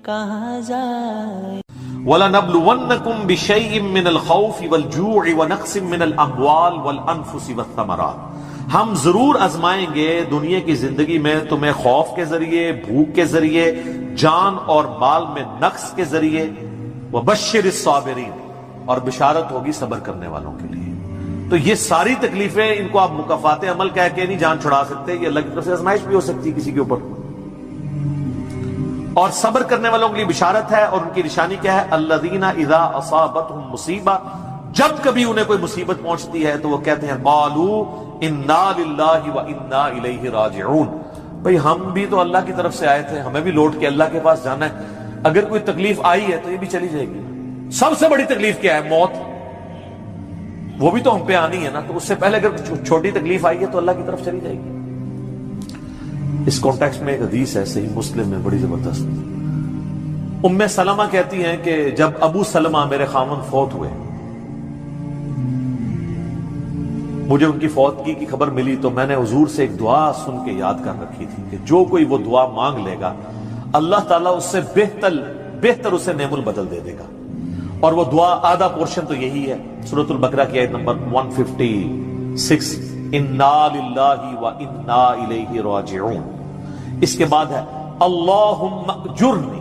کہاں جائے. وَلَنَبْلُوَنَّكُمْ بِشَيْءٍ مِّنَ الْخَوْفِ وَالْجُوعِ وَنَقْصٍ مِّنَ الْأَمْوَالِ وَالْأَنفُسِ وَالثَّمَرَاتِ. ہم ضرور آزمائیں گے دنیا کی زندگی میں تمہیں خوف کے ذریعے، بھوک کے ذریعے، جان اور مال میں نقص کے ذریعے. وَبَشِّرِ الصَّابِرِينَ، اور بشارت ہوگی صبر کرنے والوں کے لیے. تو یہ ساری تکلیفیں، ان کو آپ مکافات عمل کہہ کے نہیں جان چھڑا سکتے، یہ اللہ کی طرف سے آزمائش بھی ہو سکتی ہے کسی کے اوپر. اور صبر کرنے والوں کے لیے بشارت ہے، اور ان کی نشانی کیا ہے؟ الذین اذا اصابتهم مصیبہ، جب کبھی انہیں کوئی مصیبت پہنچتی ہے تو وہ کہتے ہیں قالوا انا للہ وانا الیہ راجعون. بھئی ہم بھی تو اللہ کی طرف سے آئے تھے، ہمیں بھی لوٹ کے اللہ کے پاس جانا ہے. اگر کوئی تکلیف آئی ہے تو یہ بھی چلی جائے گی. سب سے بڑی تکلیف کیا ہے؟ موت. وہ بھی تو ہم پہ آنی ہے نا. تو اس سے پہلے اگر چھوٹی تکلیف آئی ہے تو اللہ کی طرف چلی جائے گی. اس کانٹیکسٹ میں ایک حدیث ہے صحیح مسلم میں بڑی زبردست. ام سلمہ کہتی ہیں کہ جب ابو سلمہ میرے خاوند فوت ہوئے، مجھے ان کی فوتگی کی خبر ملی تو میں نے حضور سے ایک دعا سن کے یاد کر رکھی تھی کہ جو کوئی وہ دعا مانگ لے گا اللہ تعالیٰ اس سے بہتر اسے نعم البدل دے دے گا. اور وہ دعا آدھا پورشن تو یہی ہے، سورۃ البقرہ کی آیت نمبر 156، انا للہ وانا الیہ راجعون. اس کے بعد ہے اللہم اجرنی،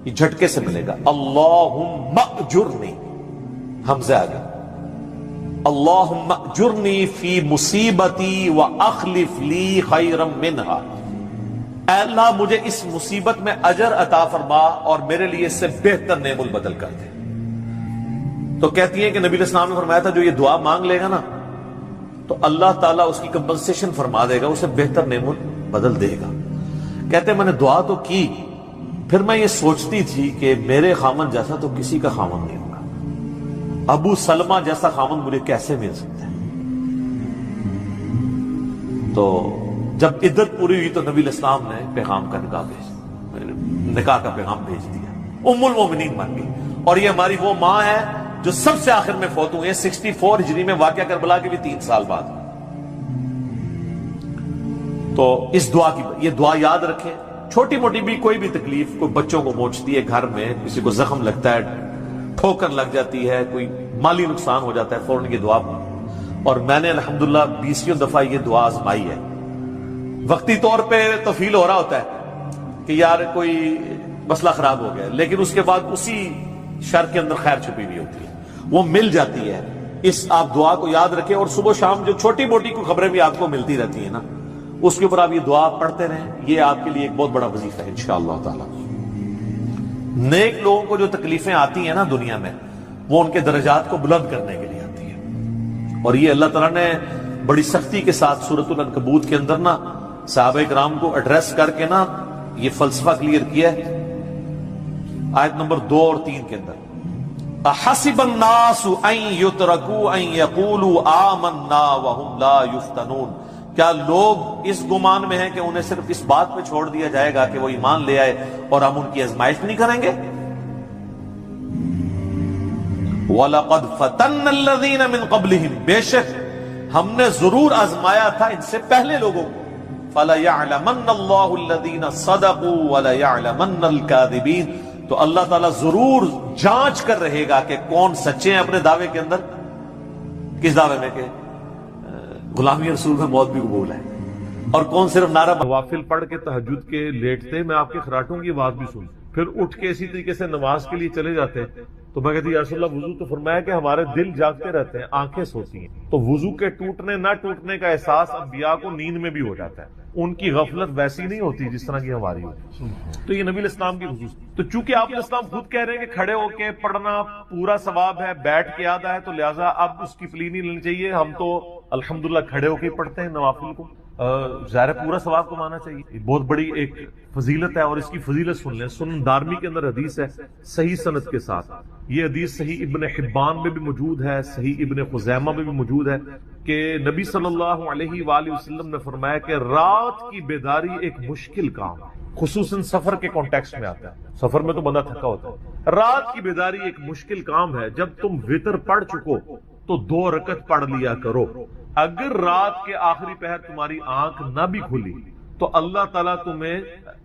یہ جھٹکے سے ملے گا، اللہم اجرنی، حمزہ آگے، اللہم اجرنی فی مصیبتی واخلف لی خیرا منہا. اے اللہ مجھے اس مصیبت میں اجر عطا فرما اور میرے لیے اس سے بہتر نعم البدل کر دے. تو کہتی ہیں کہ نبی علیہ السلام نے فرمایا تھا جو یہ دعا مانگ لے گا نا تو اللہ تعالیٰ اس کی کمپنسیشن فرما دے گا، اسے بہتر نعم البدل دے گا. کہتے ہیں میں نے دعا تو کی، پھر میں یہ سوچتی تھی کہ میرے خامن جیسا تو کسی کا خامن نہیں ہوگا، ابو سلمہ جیسا خامن مجھے کیسے مل سکتا ہے. تو جب عدت پوری ہوئی تو نبی علیہ السلام نے پیغام کا نکاح کا پیغام بھیج دیا، ام المومنین بن گئی. اور یہ ہماری وہ ماں ہے جو سب سے آخر میں فوت ہوئی ہے 64 ہجری میں، واقعہ کربلا کے بھی 3 سال بعد. تو اس دعا کی یہ دعا یاد رکھیں. چھوٹی موٹی بھی کوئی بھی تکلیف، کوئی بچوں کو پہنچتی ہے گھر میں، کسی کو زخم لگتا ہے، ٹھوکر لگ جاتی ہے، کوئی مالی نقصان ہو جاتا ہے، فوراً یہ دعا. اور میں نے الحمدللہ 20 دفعہ یہ دعا آزمائی ہے. وقتی طور پہ تو فیل ہو رہا ہوتا ہے کہ یار کوئی مسئلہ خراب ہو گیا، لیکن اس کے بعد اسی شر کے اندر خیر چھپی ہوئی ہوتی ہے، وہ مل جاتی ہے. اس آپ دعا کو یاد رکھیں، اور صبح و شام جو چھوٹی موٹی کوئی خبریں بھی آپ کو ملتی رہتی ہیں نا، اس کے اوپر آپ یہ دعا پڑھتے رہیں. یہ آپ کے لیے ایک بہت بڑا وظیفہ ہے انشاءاللہ تعالی. نیک لوگوں کو جو تکلیفیں آتی ہیں نا دنیا میں، وہ ان کے درجات کو بلند کرنے کے لیے آتی ہے. اور یہ اللہ تعالیٰ نے بڑی سختی کے ساتھ سورۃ العنکبوت کے اندر نا صحابہ کرام کو ایڈریس کر کے نا یہ فلسفہ کلیئر کیا ہے. آیت نمبر 2 اور 3 کے اندر احسب الناس ان یترکوا ان یقولوا آمنا وهم لا یفتنون. کیا لوگ اس گمان میں ہیں کہ انہیں صرف اس بات پہ چھوڑ دیا جائے گا کہ وہ ایمان لے آئے اور ہم ان کی آزمائش نہیں کریں گے؟ وَلَقَدْ فَتَنَّ الَّذِينَ مِن قَبْلِهِمْ، بے شک ہم نے ضرور آزمایا تھا ان سے پہلے لوگوں کو. فَلَيَعْلَمَنَّ اللَّهُ الَّذِينَ صَدَقُوا وَلَيَعْلَمَنَّ الْكَاذِبِينَ. تو اللہ تعالیٰ ضرور جانچ کر رہے گا کہ کون سچے ہیں اپنے دعوے کے اندر. کس دعوے میں؟ کہ غلامی رسول میں موت بھی قبول ہے، اور کون صرف نعرہ نوافل پڑھ کے تہجد کے لیٹتے میں آپ کے خراٹوں کی آواز بھی سن، پھر اٹھ کے اسی طریقے سے نماز کے لیے چلے جاتے. تو میں کہتی یا رسول اللہ وضو تو فرمایا کہ ہمارے دل جاگتے رہتے ہیں، آنکھیں سوتی ہیں. تو وضو کے ٹوٹنے نہ ٹوٹنے کا احساس انبیاء کو نیند میں بھی ہو جاتا ہے. ان کی غفلت ویسی نہیں ہوتی جس طرح کی ہماری ہوتی. تو یہ نبی الاسلام کی خصوص. تو چونکہ آپ الاسلام خود کہہ رہے ہیں کہ کھڑے ہو کے پڑھنا پورا ثواب ہے، بیٹھ کے آدھا ہے، تو لہٰذا اب اس کی پلی نہیں لینی چاہیے. ہم تو الحمدللہ کھڑے ہو کے ہی پڑھتے ہیں نوافل کو. ظاہر پورا ثواب کمانا چاہیے. یہ بہت بڑی ایک فضیلت ہے، اور اس کی فضیلت سن لیں. سنن دارمی کے اندر حدیث ہے صحیح سند کے ساتھ. یہ حدیث صحیح ابن حبان میں بھی موجود ہے، صحیح ابن خزیمہ میں بھی موجود ہے کہ نبی صلی اللہ علیہ وآلہ وسلم نے فرمایا کہ رات کی بیداری ایک مشکل کام ہے. خصوصاً سفر کے کانٹیکسٹ میں آتا ہے. سفر میں تو بندہ تھکا ہوتا ہے. رات کی بیداری ایک مشکل کام ہے. جب تم وتر پڑھ چکو تو 2 رکعت پڑھ لیا کرو. اگر رات کے آخری پہر تمہاری آنکھ نہ بھی کھلی تو اللہ تعالیٰ تمہیں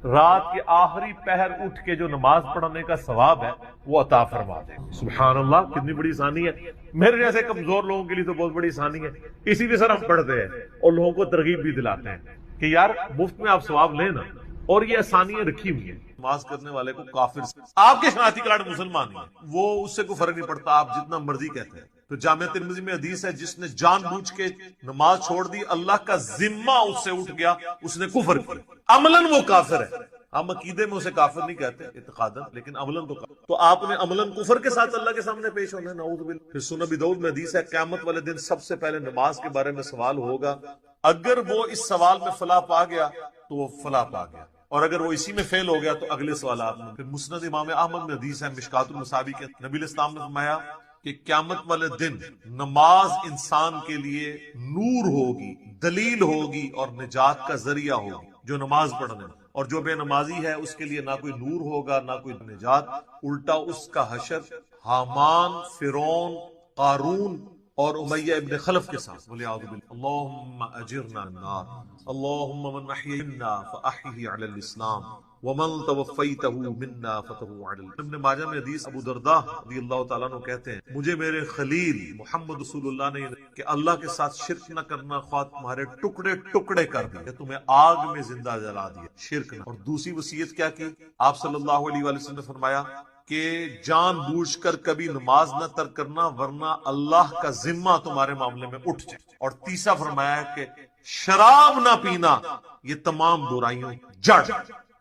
رات کے آخری پہر اٹھ کے جو نماز پڑھنے کا ثواب ہے وہ عطا فرما دے. سبحان اللہ، کتنی بڑی آسانی ہے. میرے جیسے کمزور لوگوں کے لیے تو بہت بڑی آسانی ہے. اسی لیے سر ہم پڑھتے ہیں اور لوگوں کو ترغیب بھی دلاتے ہیں کہ یار مفت میں آپ ثواب لیں نا. اور یہ آسانیاں رکھی ہوئی ہیں. نماز کرنے والے کو کافر آپ کے شناختی کارڈ مسلمان ہی ہے، وہ اس سے کوئی فرق نہیں پڑتا، آپ جتنا مرضی کہتے ہیں. تو جامعہ ترمذی میں حدیث ہے جس نے جان بوجھ کے نماز چھوڑ دی اللہ کا ذمہ اس سے اٹھ گیا، اس نے کفر کیا. عملاً وہ کافر ہے. ہم عقیدے میں اسے کافر نہیں کہتے اعتقاداً، لیکن عملاً تو کافر. تو آپ نے عملاً کفر کے ساتھ اللہ کے سامنے پیش ہونا ہے. نعوذ باللہ. پھر سنن ابی داؤد میں حدیث ہے قیامت والے دن سب سے پہلے نماز کے بارے میں سوال ہوگا. اگر وہ اس سوال میں فلاح پا گیا تو وہ فلاح پا گیا، اور اگر وہ اسی میں فیل ہو گیا تو اگلے سوالات میں. پھر مسند امام احمد میں حدیث ہے مشکات المصابیح کے نبی علیہ السلام نے فرمایا کہ قیامت والے دن نماز انسان کے لیے نور ہوگی، دلیل ہوگی اور نجات کا ذریعہ ہوگی. جو نماز پڑھنے، اور جو بے نمازی ہے اس کے لیے نہ کوئی نور ہوگا نہ کوئی نجات. الٹا اس کا حشر حامان، فرعون، قارون اور امیہ ابن خلف کے ساتھ. وَلِعَوْذُ بِاللَّهِ اللہم اجرنا النار اللہم من احیینا فاحیہ علی الاسلام ومن توفیتہ منا فتہو علی الاسلام. ابن ماجہ میں حدیث ابو درداء رضی اللہ تعالیٰ عنہ کہتے ہیں مجھے میرے خلیل محمد رسول اللہ نے کہ اللہ کے ساتھ شرک نہ کرنا خواہ تمہارے ٹکڑے ٹکڑے کر دیا کہ تمہیں آگ میں زندہ جلا دیا، شرک نہ. اور دوسری وصیت کیا کی؟ آپ صلی اللہ علیہ وآلہ وسلم نے فرمایا کہ جان بوجھ کر کبھی نماز نہ ترک کرنا ورنہ اللہ کا ذمہ تمہارے معاملے میں اٹھ جائے. اور تیسرا فرمایا کہ شراب نہ پینا، یہ تمام برائیوں جڑ.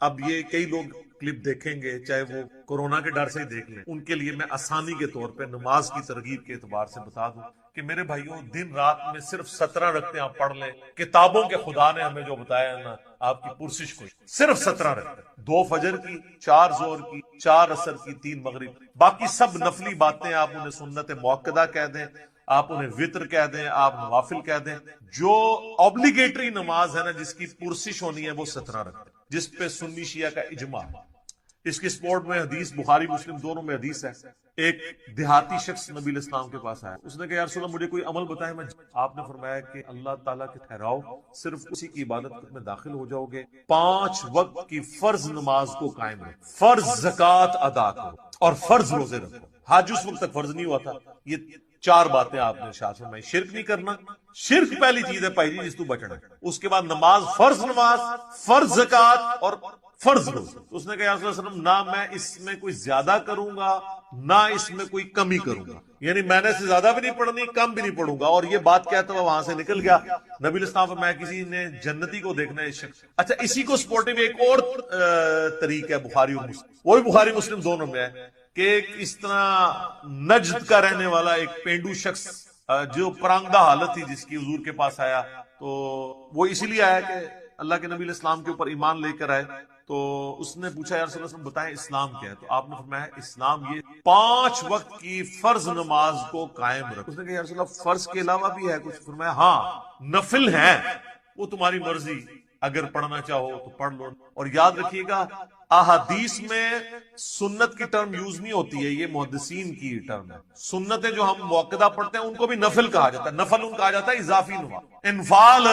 اب یہ کئی لوگ کلپ دیکھیں گے چاہے وہ کورونا کے ڈر سے ہی دیکھ لیں، ان کے لیے میں آسانی کے طور پہ نماز کی ترغیب کے اعتبار سے بتا دوں کہ میرے بھائیوں دن رات میں صرف 17 رکعتیں آپ پڑھ لیں. کتابوں کے خدا نے ہمیں جو بتایا ہے نا آپ کی پرسش کو، صرف 17 رکعتیں، 2 فجر کی، 4 ظہر کی، 4 عصر کی، 3 مغرب. باقی سب نفلی باتیں آپ انہیں سنت موقدہ کہہ دیں، آپ انہیں وطر کہہ دیں، آپ نوافل کہہ دیں. جو اوبلیگیٹری نماز ہے نا جس کی پرسش ہونی ہے وہ 17 رکعتیں، جس پہ سنی شیعہ کا اجماع ہے. اس کی سپورٹ میں حدیث بخاری مسلم دونوں میں حدیث ہے. ایک دیہاتی شخص نبی علیہ السلام کے پاس آیا، اس نے کہا یا رسول اللہ مجھے کوئی عمل بتائے. آپ نے فرمایا کہ اللہ تعالیٰ کے ٹھہراؤ، صرف اسی کی عبادت میں داخل ہو جاؤ گے. 5 وقت کی فرض نماز کو قائم رکھو، فرض زکوٰۃ ادا کرو اور فرض روزے رکھو. حج اس وقت تک فرض نہیں ہوا تھا. یہ 4 باتیں آپ نے ارشاد فرمائی. شرک نہیں کرنا، شرک پہلی چیز ہے پہلی جس تو بچنا ہے. اس کے بعد نماز، نماز، فرض زکوٰۃ اور فرض روزہ. اس نے کہا یا رسول اللہ صلی اللہ علیہ وسلم نہ میں اس میں کوئی زیادہ کروں گا نہ اس میں کوئی کمی کروں گا، یعنی میں نے سے زیادہ بھی نہیں پڑھنی کم بھی نہیں پڑھوں گا. اور یہ بات کہتا ہوا وہاں سے نکل گیا. نبی علیہ السلام فرمایا کسی نے جنتی کو دیکھنا ہے شخص. اچھا اسی کو سپورٹنگ ایک اور طریق ہے بخاری اور مسلم، وہی بخاری مسلم دونوں میں ہے کہ اس طرح نجد کا رہنے والا ایک پینڈو شخص جو پرانگدہ حالت تھی جس کی حضور کے پاس آیا، تو وہ اسی لیے آیا کہ اللہ کے نبی علیہ السلام کے اوپر ایمان لے کر آئے. تو اس نے پوچھا یا رسول اللہ بتائیں اسلام کیا ہے؟ تو آپ نے فرمایا اسلام یہ 5 وقت کی فرض نماز کو قائم رکھ. اس نے کہا یا رسول اللہ فرض کے علاوہ بھی ہے کچھ؟ فرمایا ہاں نفل ہیں، وہ تمہاری مرضی، اگر پڑھنا چاہو تو پڑھ لو. اور یاد رکھیے گا احادیث میں سنت کی ٹرم یوز نہیں ہوتی ہے، یہ محدثین کی ٹرم ہے. سنتیں جو ہم موقدہ پڑھتے ہیں ان کو بھی نفل کہا جاتا ہے. نفل ان کہا جاتا ہے اضافی نماز. انفال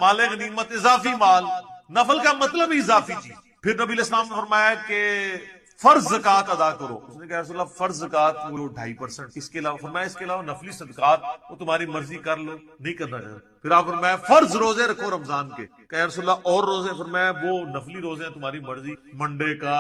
مال غنیمت اضافی مال، نفل کا مطلب اضافی چیز. پھر نبی علیہ السلام نے فرمایا کہ فرض زکوٰۃ ادا کرو. اس نے کہا رسول اللہ فرض زکوٰۃ وہ 2.5%. اس کے علاوہ فرمایا اس کے علاوہ نفلی صدقات وہ تمہاری مرضی کر لو، نہیں کرنا چاہیے. پھر آپ فرمایا فرض روزے رکھو رمضان کے. کہا رسول اللہ اور روزے؟ فرمایا وہ نفلی روزے ہیں تمہاری مرضی، منڈے کا،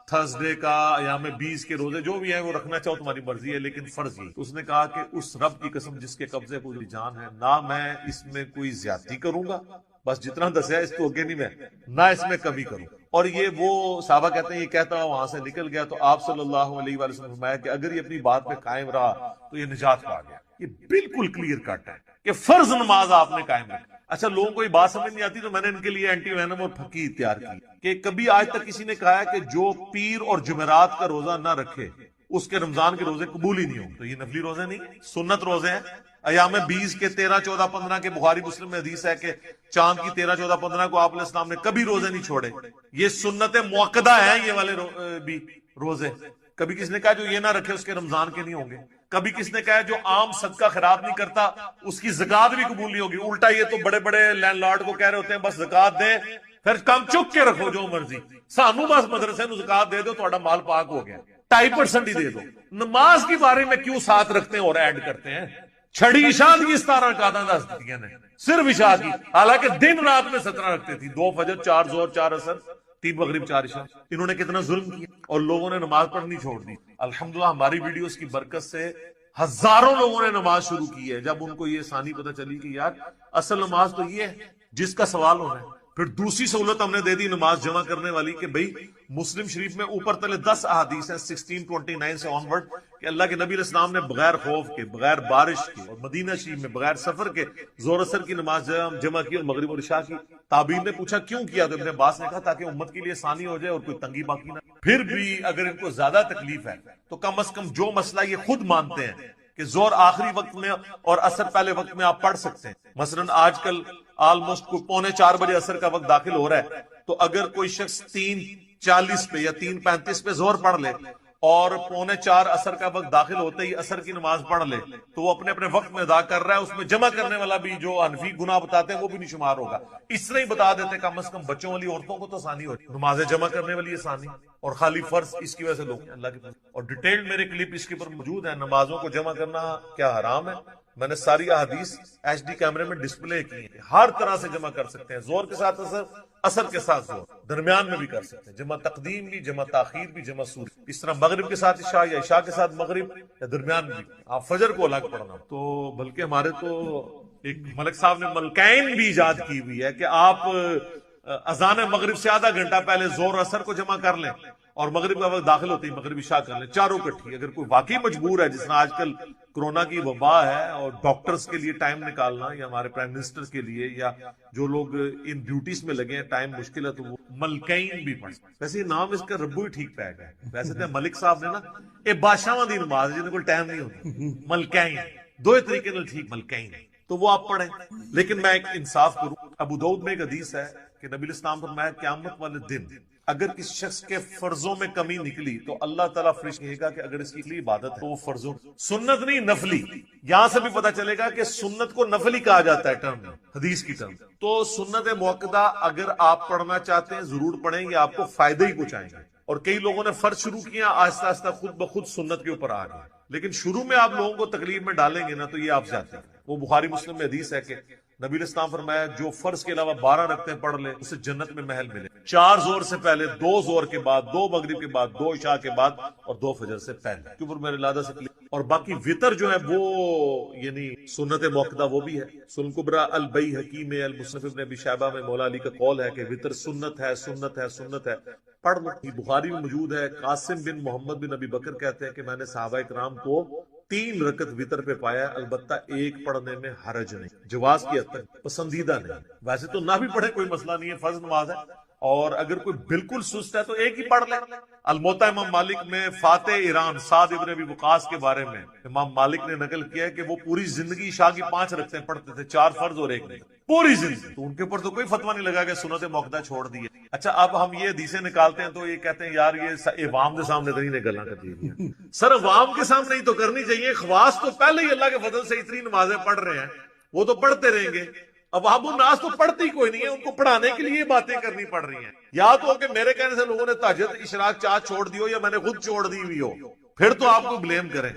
تھرسڈے کا، ایام 20 کے روزے جو بھی ہیں وہ رکھنا چاہو تمہاری مرضی ہے، لیکن فرض ہی. اس نے کہا کہ اس رب کی قسم جس کے قبضے کوئی جان ہے، نہ میں اس میں کوئی زیادتی کروں گا بس جتنا دسیا اس تو اگے نہیں میں نہ اس میں کمی کروں. اور یہ وہ صحابہ کہتے ہیں یہ کہتا ہوا وہاں سے نکل گیا تو آپ صلی اللہ علیہ وآلہ وسلم نے فرمایا کہ اگر یہ اپنی بات پہ قائم رہا تو یہ نجات پا گیا. یہ بالکل کلیئر کٹ ہے کہ فرض نماز آپ نے قائم رکھی. اچھا لوگوں کو یہ بات سمجھ نہیں آتی تو میں نے ان کے لیے اینٹی وینم اور پھکی تیار کی کہ کبھی آج تک کسی نے کہا ہے کہ جو پیر اور جمعرات کا روزہ نہ رکھے اس کے رمضان کے روزے قبول ہی نہیں ہوں. تو یہ نفلی روزے نہیں سنت روزے ہیں. ایام 20 کے 13 14 15 کے بخاری مسلم میں حدیث ہے کہ چاند کی 13 14 15 کو آپ علیہ السلام نے کبھی روزے نہیں چھوڑے. یہ سنت موقدہ ہیں یہ والے بھی روزے. کبھی کس نے کہا جو یہ نہ رکھے اس کے رمضان کے نہیں ہوں گے. کبھی کس نے کہا جو عام صدقہ خیرات نہیں کرتا اس کی زکات بھی قبول نہیں ہوگی. الٹا یہ تو بڑے بڑے لینڈ لارڈ کو کہہ رہے ہوتے ہیں بس زکات دیں پھر کم چک کے رکھو جو مرضی, سانو بس مدرسے نو زکات دے دو تہاڈا مال پاک ہو گیا. 2.5% ہی دے دو. نماز کے بارے میں کیوں ساتھ رکھتے ہیں اور ایڈ کرتے ہیں؟ چھڑی عشاء کی 17 رکعتاں دس دتیاں نے صرف عشاء کی, حالانکہ دن رات میں 17 رکھتے تھی. 2 فجر 4 ظہر 4 عصر 3 مغرب 4 عشاء. انہوں نے کتنا ظلم کیا اور لوگوں نے نماز پڑھنی چھوڑ دی. الحمدللہ ہماری ویڈیوز کی برکت سے ہزاروں لوگوں نے نماز شروع کی ہے جب ان کو یہ آسانی پتہ چلی کہ یار اصل نماز تو یہ ہے جس کا سوال ہونا ہے. پھر دوسری سہولت ہم نے دے دی نماز جمع کرنے والی کہ بھئی مسلم شریف میں اوپر تلے 10 احادیث ہیں 1629 سے آن ورڈ کہ اللہ کے نبی علیہ السلام نے بغیر خوف کے, بغیر بارش کے اور مدینہ شریف میں بغیر سفر کے ظہر اثر کی نماز جمع کی اور مغرب اور عشاء کی. تابعین نے پوچھا کیوں کیا تو ابن عباس نے کہا تاکہ امت کے لیے آسانی ہو جائے اور کوئی تنگی باقی نہ. پھر بھی اگر ان کو زیادہ تکلیف ہے تو کم از کم جو مسئلہ یہ خود مانتے ہیں کہ ظہر آخری وقت میں اور عصر پہلے وقت میں آپ پڑھ سکتے ہیں. مثلا آج کل آلموسٹ کو 3:45 بجے عصر کا وقت داخل ہو رہا ہے تو اگر کوئی شخص 3:40 پہ یا 3:35 پہ ظہر پڑھ لے اور 3:45 عصر کا وقت داخل ہوتے ہی عصر کی نماز پڑھ لے تو وہ اپنے اپنے وقت میں ادا کر رہا ہے. اس میں جمع کرنے والا بھی جو حنفی گناہ بتاتے ہیں وہ بھی نہیں شمار ہوگا. اس طرح ہی بتا دیتے کم از کم بچوں والی عورتوں کو تو آسانی ہوتی نمازیں جمع کرنے والی آسانی اور خالی فرض اس کی وجہ سے لوگ اللہ کے اور ڈیٹیل میرے کلپ اس کے اوپر موجود ہیں. نمازوں کو جمع کرنا کیا حرام ہے؟ میں نے ساری احادیث HD کیمرے میں ڈسپلے کی ہیں. ہر طرح سے جمع کر سکتے ہیں. ظہر کے ساتھ عصر, عصر کے ساتھ ظہر, درمیان میں بھی کر سکتے ہیں. جمع تقدیم بھی, جمع تاخیر بھی, جمع سوری. اس طرح مغرب کے ساتھ عشاء یا عشاء کے ساتھ مغرب یا درمیان میں بھی. آپ فجر کو الگ پڑھنا تو بلکہ ہمارے تو ایک ملک صاحب نے ملکین بھی ایجاد کی ہوئی ہے کہ آپ اذان مغرب سے آدھا گھنٹہ پہلے ظہر اثر کو جمع کر لیں اور مغرب کا وقت داخل ہوتے ہی مغرب عشاء کر لیں چاروں کٹھی. اگر کوئی واقعی مجبور ہے جس طرح آج کل کورونا کی وبا ہے اور ڈاکٹرز کے لیے ٹائم نکالنا یا ہمارے پرائم منسٹر کے لیے یا جو لوگ ان ڈیوٹیز میں لگے ہیں ٹائم مشکل ہے تو وہ ملکین بھی پڑھ. ویسے یہ نام اس کا ربو ہی ٹھیک پہ گیا. ویسے تو ملک صاحب نے نا یہ بادشاہاں دی نماز جن کو ٹائم نہیں ہوتا ملکین دو طریقے نال ٹھیک ملکین تو وہ آپ پڑھیں. لیکن میں ایک انصاف کروں, ابو داؤد میں ایک حدیث ہے کہ نبی الاسلام فرمایا قیامت والے دن اگر کسی شخص کے فرضوں میں کمی نکلی تو اللہ تعالیٰ فرشتے کہے گا کہ اگر اس کی عبادت ہے تو وہ فرضوں سنت نہیں نفلی. یہاں سے بھی پتا چلے گا کہ سنت کو نفلی کہا جاتا ہے ٹرم میں حدیث کی ٹرم. تو سنت موقدہ اگر آپ پڑھنا چاہتے ہیں ضرور پڑھیں, یہ آپ کو فائدے ہی پہنچائیں گے. اور کئی لوگوں نے فرض شروع کیا آہستہ آہستہ خود بخود سنت کے اوپر آ گئے. لیکن شروع میں آپ لوگوں کو تکلیف میں ڈالیں گے نا تو یہ آپ جاتے ہیں. وہ بخاری مسلم میں حدیث ہے کہ نبی علیہ السلام فرمایا جو فرض کے علاوہ 12 رکعتیں پڑھ لے اسے جنت میں محل ملے. 4 ظہر سے پہلے, 2 ظہر کے بعد, 2 مغرب کے بعد, 2 عشاء کے بعد اور 2 فجر سے پہلے. کے اوپر میرے لادہ سے اور باقی وطر جو ہے وہ یعنی سنت موقدہ وہ بھی ہے. سنن کبری البیہقی میں, المصنف ابن ابی شیبہ میں مولا علی کا قول ہے کہ وطر سنت ہے سنت ہے سنت ہے پڑھ لو. بخاری میں موجود ہے قاسم بن محمد بن ابی بکر کہتے ہیں کہ میں نے صحابہ کرام کو 3 رکعت وطر پہ پایا, البتہ ایک پڑھنے میں حرج نہیں, جواز کی حد تک پسندیدہ نہیں. ویسے تو نہ بھی پڑھے کوئی مسئلہ نہیں ہے, فرض نماز ہے. اور اگر کوئی بالکل سست ہے تو ایک ہی پڑھ لے. الموطا امام مالک میں فاتح ایران سعد ابن ابی وقاص کے بارے میں امام مالک نے نقل کیا ہے کہ وہ پوری زندگی عشاء کی 5 رکعتیں پڑھتے تھے, 4 فرض اور 1 نہیں, پوری زندگی. تو ان کے اوپر تو کوئی فتویٰ نہیں لگا کہ سنت موقدہ چھوڑ دی ہے. اچھا اب ہم یہ حدیثیں نکالتے ہیں تو یہ کہتے ہیں یار یہ عوام کے سامنے تو نہیں گلاں کرتی ہیں. سر عوام کے سامنے ہی تو کرنی چاہیے. خواص تو پہلے ہی اللہ کے فضل سے اتنی نمازیں پڑھ رہے ہیں, وہ تو پڑھتے رہیں گے. عوام الناس تو پڑھتی کوئی نہیں ہے, ان کو پڑھانے کے لیے باتیں کرنی پڑ رہی ہیں. یا تو کہ میرے کہنے سے لوگوں نے تہجد اشراق چاہ چھوڑ دی ہو یا میں نے خود چھوڑ دی ہوئی ہو, پھر تو آپ کو بلیم کریں.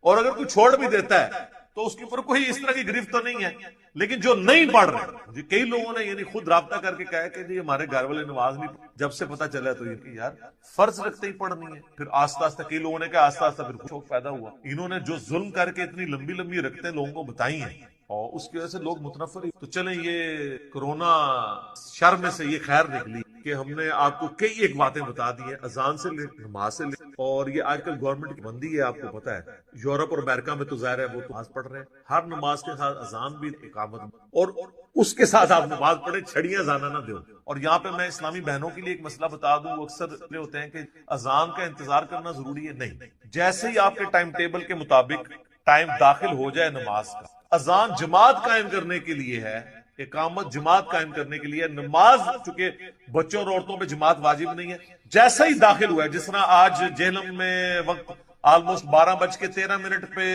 اور اگر کوئی چھوڑ بھی دیتا ہے تو اس کے اوپر کوئی اس طرح کی گرفت تو نہیں ہے. لیکن جو نہیں پڑھ رہے جی کئی لوگوں نے یعنی خود رابطہ کر کے کہا کہ جی ہمارے گھر والے نماز نہیں, جب سے پتہ چلا تو یہ کہ یار فرض رکھتے ہی پڑھنی ہے. پھر آہستہ آہستہ کئی لوگوں نے کہا آہستہ آہستہ پھر شوق پیدا ہوا. انہوں نے جو ظلم کر کے اتنی لمبی لمبی رکھتے لوگوں کو بتائی ہیں اور اس کی وجہ سے لوگ متنفر. تو چلیں یہ کرونا شر میں سے یہ خیر نکلی کہ ہم نے آپ کو کئی ایک باتیں بتا دی ہیں، اذان سے لے نماز سے لے. اور یہ آج کل گورنمنٹ کی بندی ہے، آپ کو پتا ہے یورپ اور امریکہ میں تو ظاہر ہے وہ نماز پڑھ رہے ہیں، ہر نماز کے ساتھ اذان بھی اقامت، اور اس کے ساتھ آپ نماز پڑھیں، چھڑیاں زانا نہ دو. اور یہاں پہ میں اسلامی بہنوں کے لیے ایک مسئلہ بتا دوں، وہ اکثر ہوتے ہیں کہ اذان کا انتظار کرنا ضروری ہے. نہیں، جیسے ہی آپ کے ٹائم ٹیبل کے مطابق ٹائم داخل ہو جائے نماز کا، اذان جماعت قائم کرنے کے لیے ہے، اقامت جماعت قائم کرنے کے لیے. نماز چونکہ بچوں اور عورتوں پہ جماعت واجب نہیں ہے، جیسا ہی داخل ہوا ہے، جس طرح آج جہلم میں وقت آلموسٹ 12:13 پہ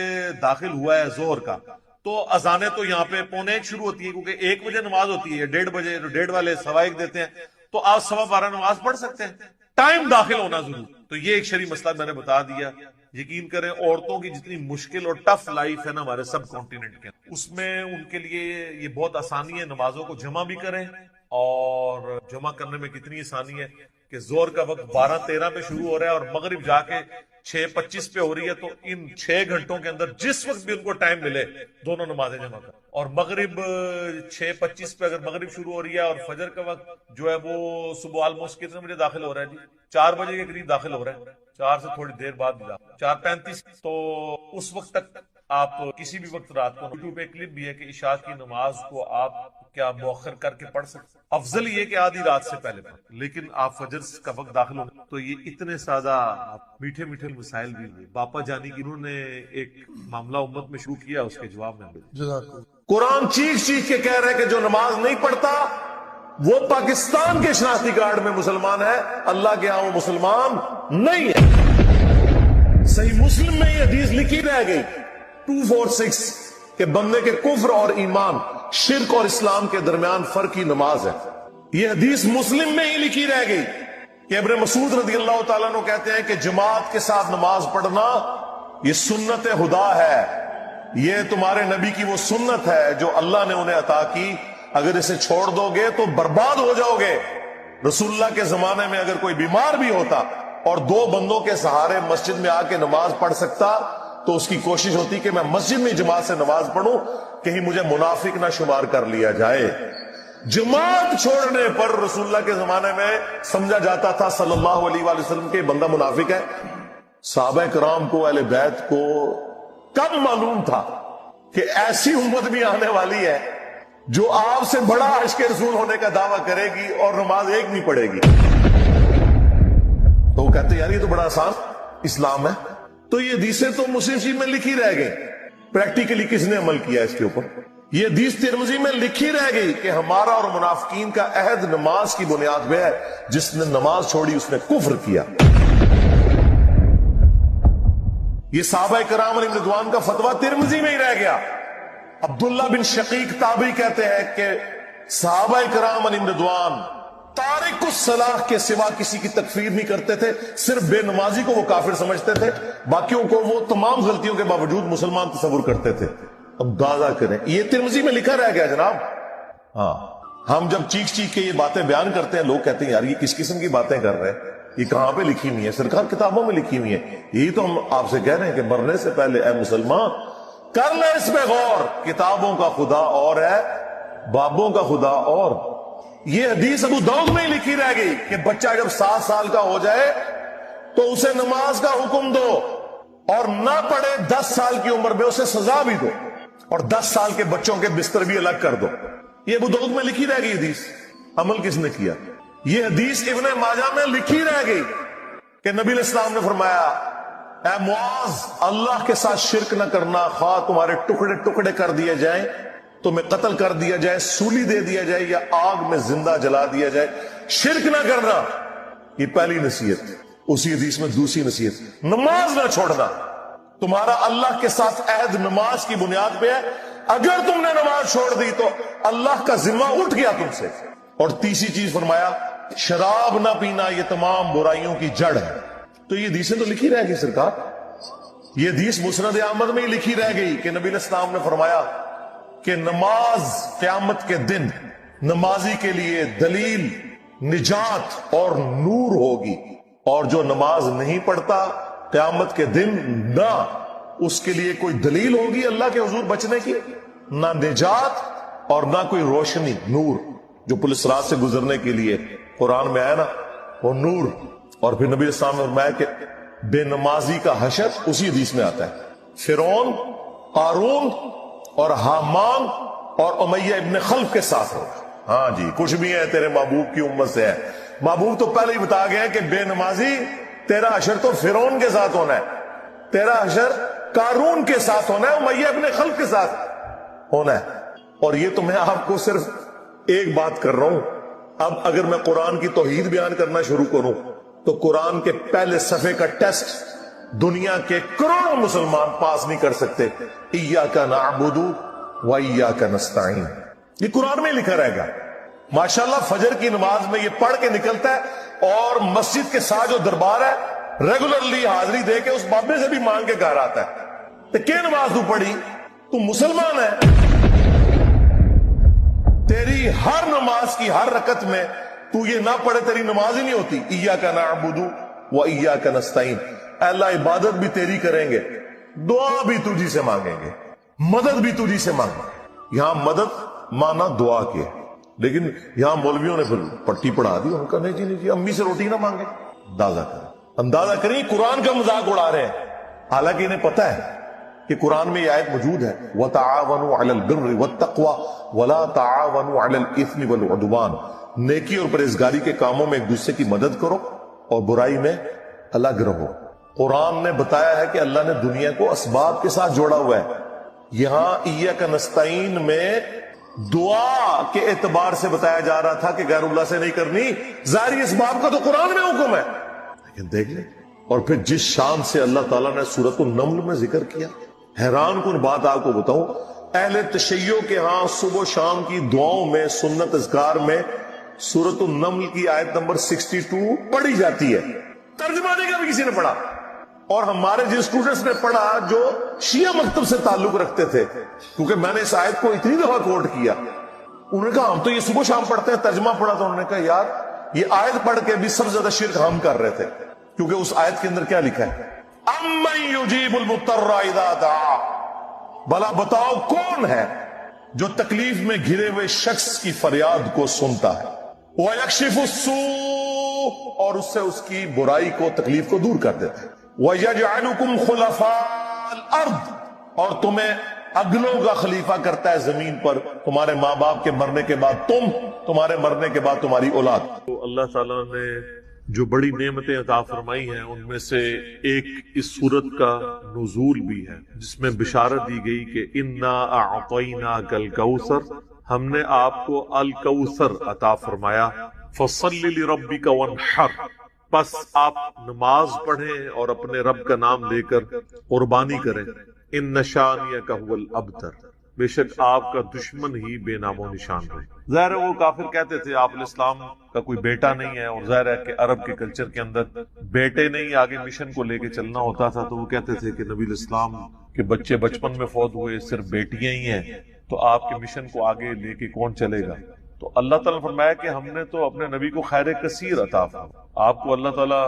داخل ہوا ہے ظہر کا، تو اذانیں تو یہاں پہ 1:45 شروع ہوتی ہے، کیونکہ 1 بجے نماز ہوتی ہے، 1:30 بجے 1:30 والے 1:15 دیتے ہیں، تو آپ 12:15 نماز پڑھ سکتے ہیں. ٹائم داخل ہونا ضرور. تو یہ ایک شرعی مسئلہ میں نے بتا دیا. یقین کریں عورتوں کی جتنی مشکل اور ٹف لائف ہے نا ہمارے سب کانٹیننٹ کے، اس میں ان کے لیے یہ بہت آسانی ہے نمازوں کو جمع بھی کریں. اور جمع کرنے میں کتنی آسانی ہے کہ ظہر کا وقت 12:13 پہ شروع ہو رہا ہے اور مغرب جا کے 6:25 پہ ہو رہی ہے، تو ان 6 گھنٹوں کے اندر جس وقت بھی ان کو ٹائم ملے دونوں نمازیں جمع کر. اور مغرب 6:25 پہ اگر مغرب شروع ہو رہی ہے اور فجر کا وقت جو ہے وہ صبح آلموسٹ کتنے بجے داخل ہو رہا ہے جی؟ 4 بجے کے قریب داخل ہو رہا ہے، 4 سے تھوڑی دیر بعد 4:35. تو اس وقت تک آپ کسی بھی وقت رات کو یوٹیوب پہ کلپ بھی ہے کہ عشاء کی نماز کو آپ کیا مؤخر کر کے پڑھ سکتے. افضل یہ کہ آدھی رات سے پہلے پڑھ، لیکن آپ فجر کا وقت داخل ہونا. تو یہ اتنے سادہ میٹھے میٹھے مسائل بھی ہوئے. باپا جانی کی انہوں نے ایک معاملہ امت میں شروع کیا، اس کے جواب میں قرآن چیخ چیخ کے کہہ رہے کہ جو نماز نہیں پڑھتا وہ پاکستان کے شناختی کارڈ میں مسلمان ہے، اللہ کے ہاں وہ مسلمان نہیں ہے. صحیح مسلم میں یہ حدیث لکھی رہ گئی 246 کہ بندے کے کفر اور ایمان، شرک اور اسلام کے درمیان فرق کی نماز ہے. یہ حدیث مسلم میں ہی لکھی رہ گئی کہ ابن مسعود رضی اللہ تعالیٰ عنہ کہتے ہیں کہ جماعت کے ساتھ نماز پڑھنا یہ سنت خدا ہے، یہ تمہارے نبی کی وہ سنت ہے جو اللہ نے انہیں عطا کی، اگر اسے چھوڑ دو گے تو برباد ہو جاؤ گے. رسول اللہ کے زمانے میں اگر کوئی بیمار بھی ہوتا اور 2 بندوں کے سہارے مسجد میں آ کے نماز پڑھ سکتا تو اس کی کوشش ہوتی کہ میں مسجد میں جماعت سے نماز پڑھوں، کہیں مجھے منافق نہ شمار کر لیا جائے. جماعت چھوڑنے پر رسول اللہ کے زمانے میں سمجھا جاتا تھا صلی اللہ علیہ وآلہ وسلم کہ بندہ منافق ہے. صحابہ کرام کو، اہل بیت کو کب معلوم تھا کہ ایسی امت بھی آنے والی ہے جو آپ سے بڑا عاشق رسول ہونے کا دعویٰ کرے گی اور نماز ایک نہیں پڑھے گی. تو وہ کہتے یار یہ تو بڑا آسان اسلام ہے. تو یہ حدیثیں تو مسلم شریف میں لکھی رہ گئی، پریکٹیکلی کس نے عمل کیا اس کے اوپر؟ یہ حدیث ترمذی میں لکھی رہ گئی کہ ہمارا اور منافقین کا عہد نماز کی بنیاد پہ ہے، جس نے نماز چھوڑی اس نے کفر کیا. یہ صحابہ کرام علیہ رضوان کا فتویٰ ترمذی میں ہی رہ گیا. عبداللہ بن شقیق تابعی کہتے ہیں کہ صحابہ کرام علیہ رضوان تارک الصلاح کے سوا کسی کی تکفیر نہیں کرتے تھے، صرف بے نمازی کو وہ کافر سمجھتے تھے، باقیوں کو وہ تمام غلطیوں کے باوجود مسلمان تصور کرتے تھے. اب اندازہ کریں، یہ ترمذی میں لکھا رہ گیا جناب. ہاں ہم جب چیخ چیخ کے یہ باتیں بیان کرتے ہیں لوگ کہتے ہیں یار یہ کس قسم کی باتیں کر رہے ہیں، یہ کہاں پہ لکھی ہوئی ہے؟ سرکار کتابوں میں لکھی ہوئی ہے. یہی تو ہم آپ سے کہہ رہے ہیں کہ مرنے سے پہلے اے مسلمان کر لے اس پہ غور، کتابوں کا خدا اور ہے، بابوں کا خدا اور. یہ حدیث ابو داؤد میں ہی لکھی رہ گئی کہ بچہ جب 7 سال کا ہو جائے تو اسے نماز کا حکم دو، اور نہ پڑھے 10 سال کی عمر میں اسے سزا بھی دو، اور 10 سال کے بچوں کے بستر بھی الگ کر دو. یہ ابو داؤد میں لکھی رہ گئی حدیث. عمل کس نے کیا؟ یہ حدیث ابن ماجہ میں لکھی رہ گئی کہ نبی علیہ السلام نے فرمایا اے معاذ اللہ کے ساتھ شرک نہ کرنا، خواہ تمہارے ٹکڑے ٹکڑے کر دیے جائیں، تمہیں قتل کر دیا جائے، سولی دے دیا جائے یا آگ میں زندہ جلا دیا جائے، شرک نہ کرنا. یہ پہلی نصیحت. اسی حدیث میں دوسری نصیحت نماز نہ چھوڑنا. تمہارا اللہ کے ساتھ عہد نماز کی بنیاد پہ ہے، اگر تم نے نماز چھوڑ دی تو اللہ کا ذمہ اٹھ گیا تم سے. اور تیسری چیز فرمایا شراب نہ پینا یہ تمام برائیوں کی جڑ ہے. تو یہ حدیثیں تو لکھی رہ گئی سرکار. یہ حدیث مسند احمد میں ہی لکھی رہ گئی کہ نبی علیہ السلام نے فرمایا کہ نماز قیامت کے دن نمازی کے لیے دلیل، نجات اور نور ہوگی، اور جو نماز نہیں پڑھتا قیامت کے دن نہ اس کے لیے کوئی دلیل ہوگی اللہ کے حضور بچنے کی نہ نجات اور نہ کوئی روشنی، نور جو پولیس رات سے گزرنے کے لیے قرآن میں آیا نا وہ نور. اور پھر نبی اسلام نے فرمایا کہ بے نمازی کا حشر اسی حدیث میں آتا ہے. فرعون، قارون اور حامان اور امیہ ابن خلف کے ساتھ ہوگا. ہاں جی، کچھ بھی ہے تیرے محبوب کی امت سے ہے. محبوب تو پہلے ہی بتا گیا کہ بے نمازی تیرا حشر تو فرعون کے ساتھ ہونا ہے، تیرا حشر قارون کے ساتھ ہونا ہے، امیہ ابن خلف کے ساتھ ہونا ہے. اور یہ تو میں آپ کو صرف ایک بات کر رہا ہوں. اب اگر میں قرآن کی توحید بیان کرنا شروع کروں تو قرآن کے پہلے صفحے کا ٹیسٹ دنیا کے کروڑوں مسلمان پاس نہیں کر سکتے. ایاک نعبد و ایاک نستعین، یہ قرآن میں لکھا رہے گا. ماشاءاللہ فجر کی نماز میں یہ پڑھ کے نکلتا ہے اور مسجد کے ساتھ جو دربار ہے ریگولرلی حاضری دے کے اس بابے سے بھی مانگ کے گھر آتا ہے. تو کیا نماز تو پڑھی؟ تو مسلمان ہے، تیری ہر نماز کی ہر رکعت میں تو یہ نہ پڑھے تیری نماز ہی نہیں ہوتی. ایاک نعبد و ایاک نستعین، اے اللہ عبادت بھی تیری کریں گے، دعا بھی تجھی سے مانگیں گے، مدد بھی تجھی سے مانگیں گے. یہاں مدد مانا دعا کے، لیکن یہاں مولویوں نے پھر پٹی پڑھا دی. ان کا نہیں جی امی سے روٹی نہ مانگے. اندازہ کریں قرآن کا مذاق اڑا رہے ہیں، حالانکہ انہیں پتہ ہے کہ قرآن میں یہ آیت موجود ہے وَتَعَاوَنُوا عَلَى الْبِرِّ وَالتَّقْوَى وَلَا تَعَاوَنُوا عَلَى الْإِثْمِ وَالْعُدْوَانِ، نیکی اور پرہیزگاری کے کاموں میں ایک دوسرے کی مدد کرو اور برائی میں الگ رہو. قرآن نے بتایا ہے کہ اللہ نے دنیا کو اسباب کے ساتھ جوڑا ہوا ہے. یہاں ایاک نستعین میں دعا کے اعتبار سے بتایا جا رہا تھا کہ غیر اللہ سے نہیں کرنی. ظاہری اسباب کا تو قرآن میں حکم ہے، لیکن دیکھ لیں. اور پھر جس شان سے اللہ تعالیٰ نے سورۃ النمل میں ذکر کیا، حیران کن بات آپ کو بتاؤں، اہل تشیع کے ہاں صبح و شام کی دعاؤں میں سنت اذکار میں سورۃ النمل کی آیت نمبر 62 پڑھی جاتی ہے. ترجمہ نہیں کا بھی کسی نے پڑھا. اور ہمارے جن اسٹوڈنٹس نے پڑھا جو شیعہ مکتب سے تعلق رکھتے تھے، کیونکہ میں نے اس آیت کو اتنی دفعہ کوٹ کیا، انہوں نے کہا ہم تو یہ صبح شام پڑھتے ہیں. ترجمہ پڑھا تو انہوں نے کہا یار یہ آیت پڑھ کے بھی سب سے زیادہ شرک ہم کر رہے تھے، کیونکہ اس آیت کے اندر کیا لکھا ہے؟ اَمَّن يُجِيبُ الْمُضْطَرَّ إِذَا دَعَاهُ، بھلا بتاؤ کون ہے جو تکلیف میں گھرے ہوئے شخص کی فریاد کو سنتا ہے، وَيَكْشِفُ السُّوءَ، اور اس سے اس کی برائی کو تکلیف کو دور کر دیتا ہے، وَيَجْعَلُكُمْ خُلَفَاءَ الْأَرْضِ، اور تمہیں اگلوں کا خلیفہ کرتا ہے زمین پر، تمہارے ماں باپ کے مرنے کے بعد تم، تمہارے مرنے کے بعد تمہاری اولاد. تو اللہ تعالیٰ نے جو بڑی نعمتیں عطا فرمائی ہیں ان میں سے ایک اس سورت کا نزول بھی ہے، جس میں بشارت دی گئی کہ انا اعطیناک الکوثر، ہم نے آپ کو الکوثر عطا فرمایا، فصل لربک وانحر، پس آپ نماز پڑھیں اور اپنے رب کا نام لے کر قربانی کریں. ان شانیک هو الابتر، بے شک آپ کا دشمن ہی بے نام و نشان ہے. ظاہر ہے وہ کافر کہتے تھے آپ علیہ السلام کا کوئی بیٹا نہیں ہے، اور ظاہر ہے کہ عرب کے کلچر کے اندر بیٹے نہیں آگے مشن کو لے کے چلنا ہوتا تھا، تو وہ کہتے تھے کہ نبی علیہ السلام کے بچے بچپن میں فوت ہوئے، صرف بیٹیاں ہی ہیں، تو آپ کے مشن کو آگے لے کے کون چلے گا. تو اللہ تعالیٰ نے فرمایا کہ ہم نے تو اپنے نبی کو خیر کثیر عطا فرمایا، آپ کو اللہ تعالیٰ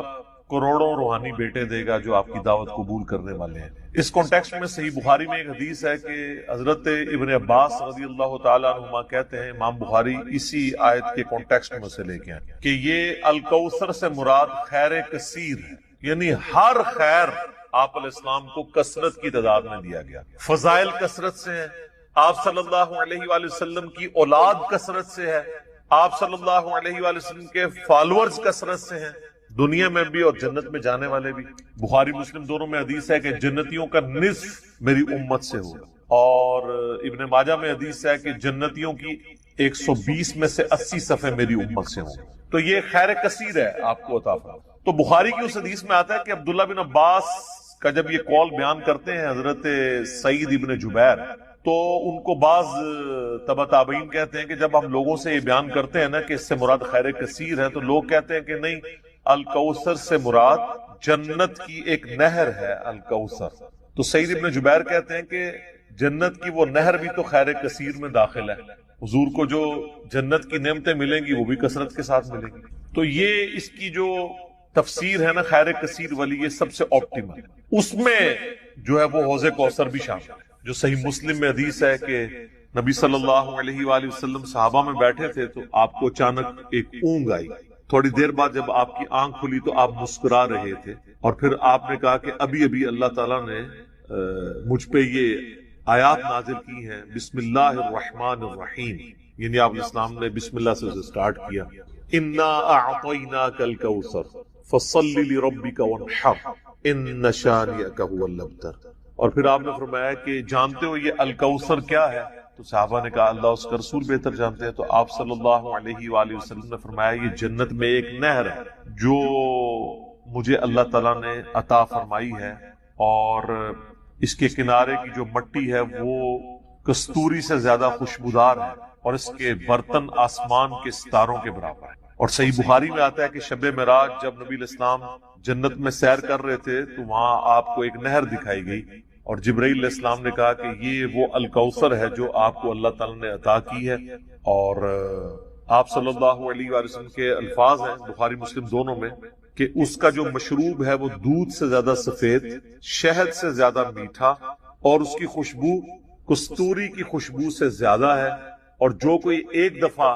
کروڑوں روحانی بیٹے دے گا جو آپ کی دعوت قبول کرنے والے ہیں. اس کانٹیکسٹ میں صحیح بخاری میں ایک حدیث ہے کہ حضرت ابن عباس رضی اللہ تعالیٰ عنہما کہتے ہیں، امام بخاری اسی آیت کے کانٹیکسٹ میں سے لے کے ہیں، کہ یہ الکوثر سے مراد خیر کثیر ہے، یعنی ہر خیر آپ علیہ السلام کو کثرت کی تعداد میں دیا گیا. فضائل کثرت سے ہیں، آپ صلی اللہ علیہ وآلہ وسلم کی اولاد کثرت سے ہے، آپ صلی اللہ علیہ وآلہ وسلم کے فالورز کثرت سے ہیں، دنیا میں بھی اور جنت میں جانے والے بھی. بخاری مسلم دونوں میں حدیث ہے کہ جنتیوں کا نصف میری امت سے ہوگا، اور ابن ماجہ میں حدیث ہے کہ جنتیوں کی 120 میں سے 80 صفحے میری امت سے ہوں. تو یہ خیر کثیر ہے آپ کو عطا فرمایا. تو بخاری کی اس حدیث میں آتا ہے کہ عبداللہ بن عباس کا جب یہ قول بیان کرتے ہیں حضرت سعید ابن جبیر، تو ان کو بعض تبع تابعین کہتے ہیں کہ جب ہم لوگوں سے یہ بیان کرتے ہیں نا کہ اس سے مراد خیر کثیر ہے، تو لوگ کہتے ہیں کہ نہیں، الکوثر سے مراد جنت کی ایک نہر ہے الکوثر. تو سعید ابن جبیر کہتے ہیں کہ جنت کی وہ نہر بھی تو خیر کثیر میں داخل ہے، حضور کو جو جنت کی نعمتیں ملیں گی وہ بھی کثرت کے ساتھ ملیں گی. تو یہ اس کی جو تفسیر ہے نا خیر کثیر والی، یہ سب سے آپٹیمل، اس میں جو ہے وہ حوض کوثر بھی شامل ہے جو صحیح مسلم میں حدیث ہے کہ نبی صلی اللہ علیہ وآلہ وسلم صحابہ میں بیٹھے تھے تو آپ کو اچانک ایک اونگ آئی. تھوڑی دیر بعد جب آپ کی آنکھ کھلی تو آپ مسکرا رہے تھے اور پھر آپ نے کہا کہ ابھی ابھی اللہ تعالیٰ نے مجھ پہ یہ آیات نازل کی ہیں بسم اللہ الرحمن الرحیم، یعنی آپ اسلام نے بسم اللہ سے سٹارٹ کیا. انا اعطیناک الکوثر فصل لربک وانحر ان شانئک هو الابتر. اور پھر آپ نے فرمایا کہ جانتے ہو یہ الکوثر کیا ہے؟ تو صحابہ نے کہا اللہ اس کا رسول بہتر جانتے ہیں. تو آپ صلی اللہ علیہ وآلہ وسلم نے فرمایا یہ جنت میں ایک نہر ہے جو مجھے اللہ تعالیٰ نے عطا فرمائی ہے، اور اس کے کنارے کی جو مٹی ہے وہ کستوری سے زیادہ خوشبودار ہے، اور اس کے برتن آسمان کے ستاروں کے برابر ہے. اور صحیح بخاری میں آتا ہے کہ شب معراج جب نبی علیہ السلام جنت میں سیر کر رہے تھے تو وہاں آپ کو ایک نہر دکھائی گئی، اور جبرائیل علیہ السلام نے کہا کہ یہ وہ الکوثر ہے جو آپ کو اللہ تعالیٰ نے عطا کی ہے. اور آپ صلی اللہ علیہ وآلہ وسلم کے الفاظ ہیں بخاری مسلم دونوں میں کہ اس کا جو مشروب ہے وہ دودھ سے زیادہ سفید، شہد سے زیادہ میٹھا، اور اس کی خوشبو کستوری کی خوشبو سے زیادہ ہے، اور جو کوئی ایک دفعہ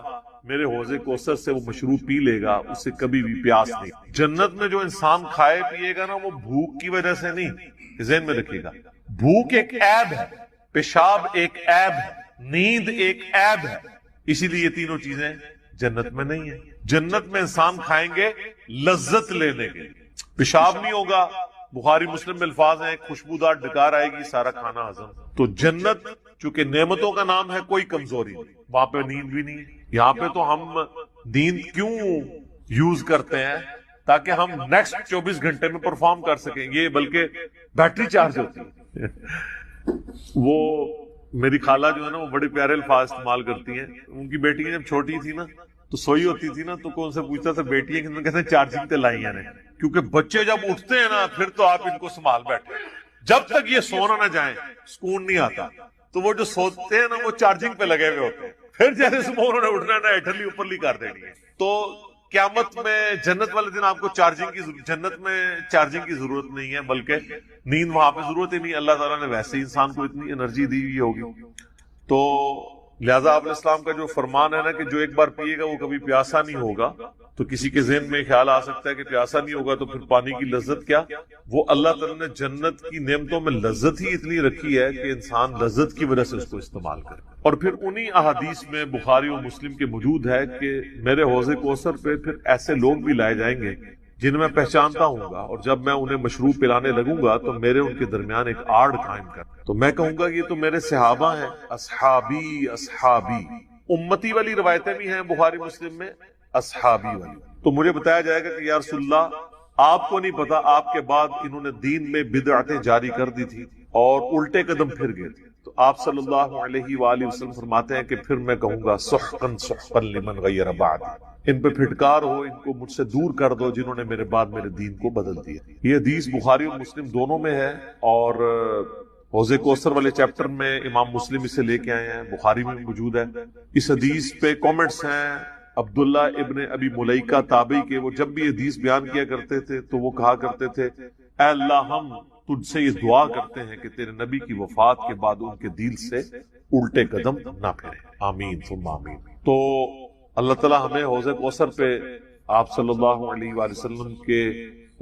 میرے حوض کوثر سے وہ مشروب پی لے گا اسے کبھی بھی پیاس نہیں. جنت میں جو انسان کھائے پیے گا نا وہ بھوک کی وجہ سے نہیں، ذہن میں رکھیے گا. بھوک ایک عیب ہے، پیشاب ایک عیب ہے، نیند ایک عیب ہے، اسی لیے یہ تینوں چیزیں جنت میں نہیں ہیں. جنت میں انسان کھائیں گے لذت لینے کے، پیشاب نہیں ہوگا. بخاری مسلم میں الفاظ ہیں خوشبودار ڈکار آئے گی سارا کھانا ہضم. تو جنت چونکہ نعمتوں کا نام ہے کوئی کمزوری نہیں، وہاں پہ نیند بھی نہیں ہے. یہاں پہ تو ہم نیند کیوں یوز کرتے ہیں؟ تاکہ ہم نیکسٹ 24 گھنٹے میں پرفارم کر سکیں. یہ بلکہ بیٹری چارج ہوتی ہے. وہ میری خالہ جو ہے نا وہ بڑے پیارے الفاظ استعمال کرتی ہیں. ان کی بیٹی جب چھوٹی تھی نا تو سوئی ہوتی تھی نا تو کون سے پوچھتا تھا بیٹی ہے کہ کہتے ہیں چارجنگ تے لائی ہیں. کیونکہ بچے جب اٹھتے ہیں نا پھر تو آپ ان کو سنبھال بیٹھے، جب تک یہ سونا نہ جائیں سکون نہیں آتا. تو وہ جو سوتے ہیں نا وہ چارجنگ پہ لگے ہوئے ہوتے ہیں، پھر جیسے صبح انہوں نے اٹھنا ہے نا ایٹھلی اوپرلی کر دینی ہے. تو قیامت میں جنت والے دن آپ کو جنت میں چارجنگ کی ضرورت نہیں ہے، بلکہ نیند وہاں پہ ضرورت ہی نہیں. اللہ تعالیٰ نے ویسے ہی انسان کو اتنی انرجی دی ہوئی ہوگی. تو لہذا آپ علیہ السلام کا جو فرمان ہے نا کہ جو ایک بار پیے گا وہ کبھی پیاسا نہیں ہوگا. تو کسی کے ذہن میں خیال آ سکتا ہے کہ پیاسا نہیں ہوگا تو پھر پانی کی لذت کیا؟ وہ اللہ تعالیٰ نے جنت کی نعمتوں میں لذت ہی اتنی رکھی ہے کہ انسان لذت کی وجہ سے اس کو استعمال کرے. اور پھر انہی احادیث میں بخاری و مسلم کے موجود ہے کہ میرے حوض کوثر پہ پھر ایسے لوگ بھی لائے جائیں گے جنہیں میں پہچانتا ہوں گا، اور جب میں انہیں مشروب پلانے لگوں گا تو میرے ان کے درمیان ایک آڑ قائم کر، تو میں کہوں گا یہ تو میرے صحابہ ہیں، اصحابی اصحابی. امتی والی روایتیں بھی ہیں بخاری مسلم میں، اصحابی والی. تو مجھے بتایا جائے گا کہ یا رسول اللہ آپ کو نہیں پتا آپ کے بعد انہوں نے دین میں بدعتیں جاری کر دی تھی اور الٹے قدم پھر گئے تھے. تو آپ صلی اللہ علیہ وآلہ وسلم فرماتے ہیں کہ پھر میں کہوں گا سحقا سحقا لمن غیر بعد، ان پہ پھٹکار ہو، ان کو مجھ سے دور کر دو جنہوں نے میرے بعد میرے دین کو بدل دیا. یہ حدیث بخاری اور مسلم دونوں میں ہے، اور حوض کوثر والے چیپٹر میں امام مسلم اسے لے کے آئے ہیں، بخاری میں موجود ہے. اس حدیث پہ کامنٹس ہیں عبداللہ ابن ابی ملیکہ تابعی کے. وہ جب بھی حدیث بیان کیا کرتے تھے تو وہ کہا کرتے تھے اے اللہ ہم تجھ سے یہ دعا کرتے ہیں کہ تیرے نبی کی وفات کے بعد ان کے دل سے الٹے قدم نہ پھرے، آمین ثم آمین. تو اللہ تعالیٰ ہمیں حوض کوثر پہ آپ صلی اللہ علیہ وآلہ وسلم کے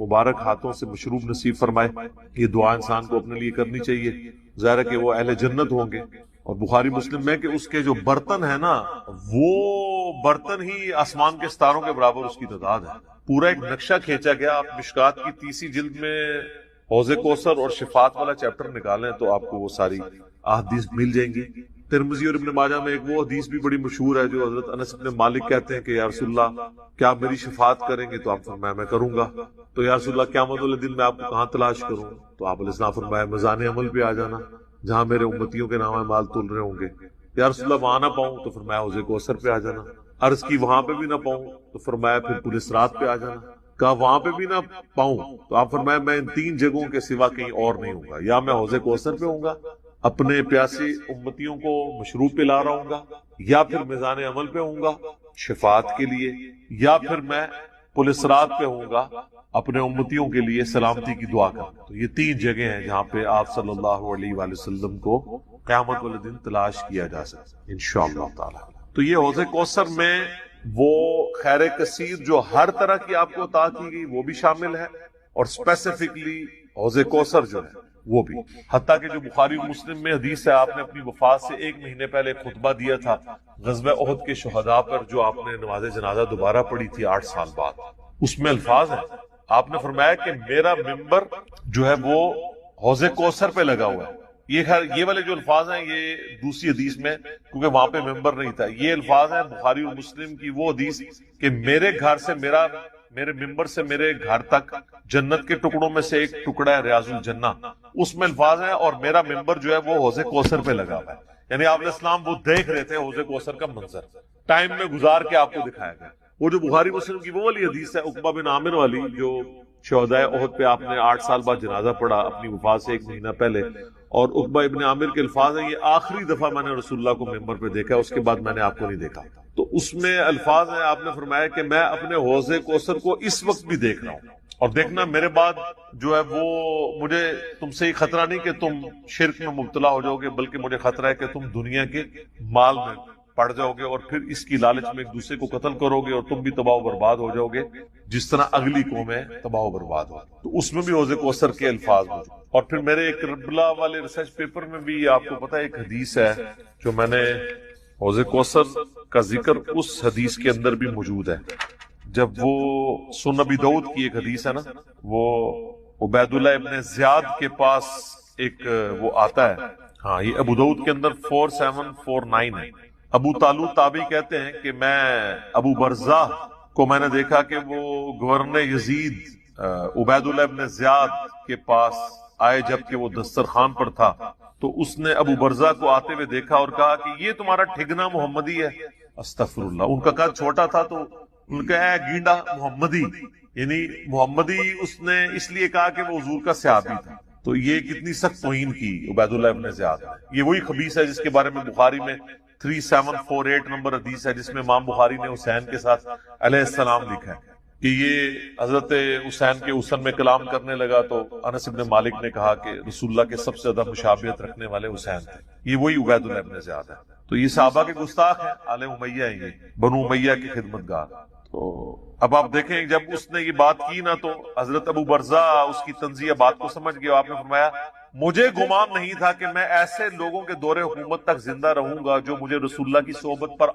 مبارک ہاتھوں سے مشروب نصیب فرمائے. یہ دعا انسان کو اپنے لیے کرنی چاہیے. ظاہر ہے کہ وہ اہل جنت ہوں گے. اور بخاری مسلم میں کہ اس کے جو برتن ہیں نا وہ برتن ہی آسمان کے ستاروں کے برابر اس کی تعداد ہے. پورا ایک نقشہ کھینچا گیا. آپ مشکات کی 30 جلد میں حوض کوثر اور شفاعت والا چیپٹر نکالیں تو آپ کو وہ ساری احادیث مل جائیں گی. ترمذی اور ابن ماجہ میں ایک وہ حدیث بھی بڑی مشہور ہے جو حضرت انس بن مالک کہتے ہیں کہ یا رسول اللہ کیا آپ میری شفاعت کریں گے؟ تو آپ فرمایا میں کروں گا. تو یا رسول اللہ قیامت والے دن میں آپ کو کہاں تلاش کروں؟ تو آپ علیہ السلام فرمایا میزان عمل پہ آ جانا جہاں میرے امتیوں کے نام مال تول رہے ہوں گے. یا رسول اللہ وہاں نہ پاؤں تو فرمایا حوض کوثر پہ آ جانا. عرض کی وہاں پہ بھی نہ پاؤں تو فرمایا پھر پورے صراط پہ آ جانا. کہا وہاں پہ بھی نہ پاؤں تو آپ فرمایا میں ان 3 جگہوں کے سوا کہیں اور نہیں ہوں گا. یا میں حوض کوثر پہ ہوں گا اپنے پیاسی امتیوں کو مشروب پلا رہا ہوں گا، یا پھر میزان عمل پہ ہوں گا شفاعت کے لیے، یا پھر میں پل صراط پہ ہوں گا اپنے امتیوں کے لیے سلامتی کی دعا کرنا. تو یہ 3 جگہ ہیں جہاں پہ آپ صلی اللہ علیہ وآلہ وسلم کو قیامت والے دن تلاش کیا جا سکتا ہے انشاءاللہ تعالی. تو یہ حوض کوثر میں وہ خیر کثیر جو ہر طرح کی آپ کو عطا کی گئی وہ بھی شامل ہے، اور اسپیسیفکلی حوض کوثر جو ہے وہ بھی. حتیٰ کہ جو بخاری و مسلم میں حدیث ہے، آپ نے اپنی وفات سے 1 مہینے پہلے خطبہ دیا تھا غزوہ احد کے شہداء پر، جو آپ نے نماز جنازہ دوبارہ پڑھی تھی 8 سال بعد. اس میں الفاظ ہیں، آپ نے فرمایا کہ میرا ممبر جو ہے وہ حوض کوثر پہ لگا ہوا ہے. یہ والے جو الفاظ ہیں یہ دوسری حدیث میں، کیونکہ وہاں پہ ممبر نہیں تھا. یہ الفاظ ہیں بخاری اور مسلم کی وہ حدیث کہ میرے گھر سے میرے ممبر سے میرے گھر تک جنت کے ٹکڑوں میں سے ایک ٹکڑا ہے ریاض الجنہ. اس میں الفاظ ہیں اور میرا ممبر جو ہے وہ حوض کوثر پہ لگا ہوا ہے. یعنی آپ علیہ السلام وہ دیکھ رہے تھے حوض کوثر کا منظر، ٹائم میں گزار کے آپ کو دکھایا گیا. وہ جو بخاری مسلم کی وہ والی حدیث ہے عقبہ بن عامر والی، جو شہدائے احد پہ آپ نے 8 سال بعد جنازہ پڑھا اپنی وفات سے 1 مہینہ پہلے، اور عقبہ ابن عامر کے الفاظ ہیں یہ آخری دفعہ میں نے رسول اللہ کو ممبر پہ دیکھا، اس کے بعد میں نے آپ کو نہیں دیکھا. تو اس میں الفاظ ہیں، آپ نے فرمایا کہ میں اپنے حوض کوثر کو اس وقت بھی دیکھ رہا ہوں، اور دیکھنا میرے بعد جو ہے وہ مجھے تم سے ہی خطرہ نہیں کہ تم شرک میں مبتلا ہو جاؤ گے، بلکہ مجھے خطرہ ہے کہ تم دنیا کے مال میں پڑ جاؤ گے اور پھر اس کی لالچ میں ایک دوسرے کو قتل کرو گے اور تم بھی تباہ و برباد ہو جاؤ گے جس طرح اگلی قومیں تباہ و برباد ہو. تو اس میں بھی حوض کوثر کے الفاظ موجود. اور پھر میرے ایک ربلا والے ریسرچ پیپر میں بھی آپ کو پتا ہے ایک حدیث ہے جو میں نے حوض کوثر کا ذکر اس حدیث کے اندر بھی موجود ہے. جب وہ سنن ابی داؤد کی ایک حدیث ہے نا، وہ عبید اللہ ابن زیاد کے پاس ایک وہ آتا ہے، ہاں یہ ابو داؤد کے اندر 4749 ہے. ابو طالوت تابعی کہتے ہیں کہ میں ابو برزہ کو میں نے دیکھا کہ وہ گورنر یزید عبید اللہ ابن زیاد کے پاس آئے جبکہ وہ دسترخوان پر تھا. تو اس نے ابو برزہ کو آتے ہوئے دیکھا اور کہا کہ یہ تمہارا ٹھگنا محمدی ہے. استغفر اللہ. ان کا قد چھوٹا تھا تو ان کا ہے گینڈا محمدی، یعنی محمدی اس نے اس لیے کہا کہ وہ حضور کا صحابی تھا. تو یہ کتنی سخت توہین کی عبید اللہ ابن زیاد. یہ وہی خبیث ہے جس کے بارے میں بخاری میں 3748 نمبر حدیث ہے، جس میں امام بخاری نے حسین کے ساتھ علیہ السلام لکھا ہے کہ یہ حضرت حسین کے حسن میں کلام کرنے لگا تو انس بن مالک نے کہا کہ رسول اللہ کے سب سے زیادہ مشابہت رکھنے والے حسین تھے. یہ وہی عبید اللہ ابن زیاد ہے. تو یہ صحابہ کے گستاخ ہیں، آل امیہ ہیں، یہ بنو امیہ کے خدمت گار. تو اب آپ دیکھیں جب اس نے یہ بات کی نا تو حضرت ابو برزہ اس کی تنزیہ بات کو سمجھ گیا. آپ نے فرمایا مجھے گمان نہیں تھا کہ میں ایسے لوگوں کے دور حکومت تک زندہ رہوں گا جو مجھے رسول اللہ کی صحبت پر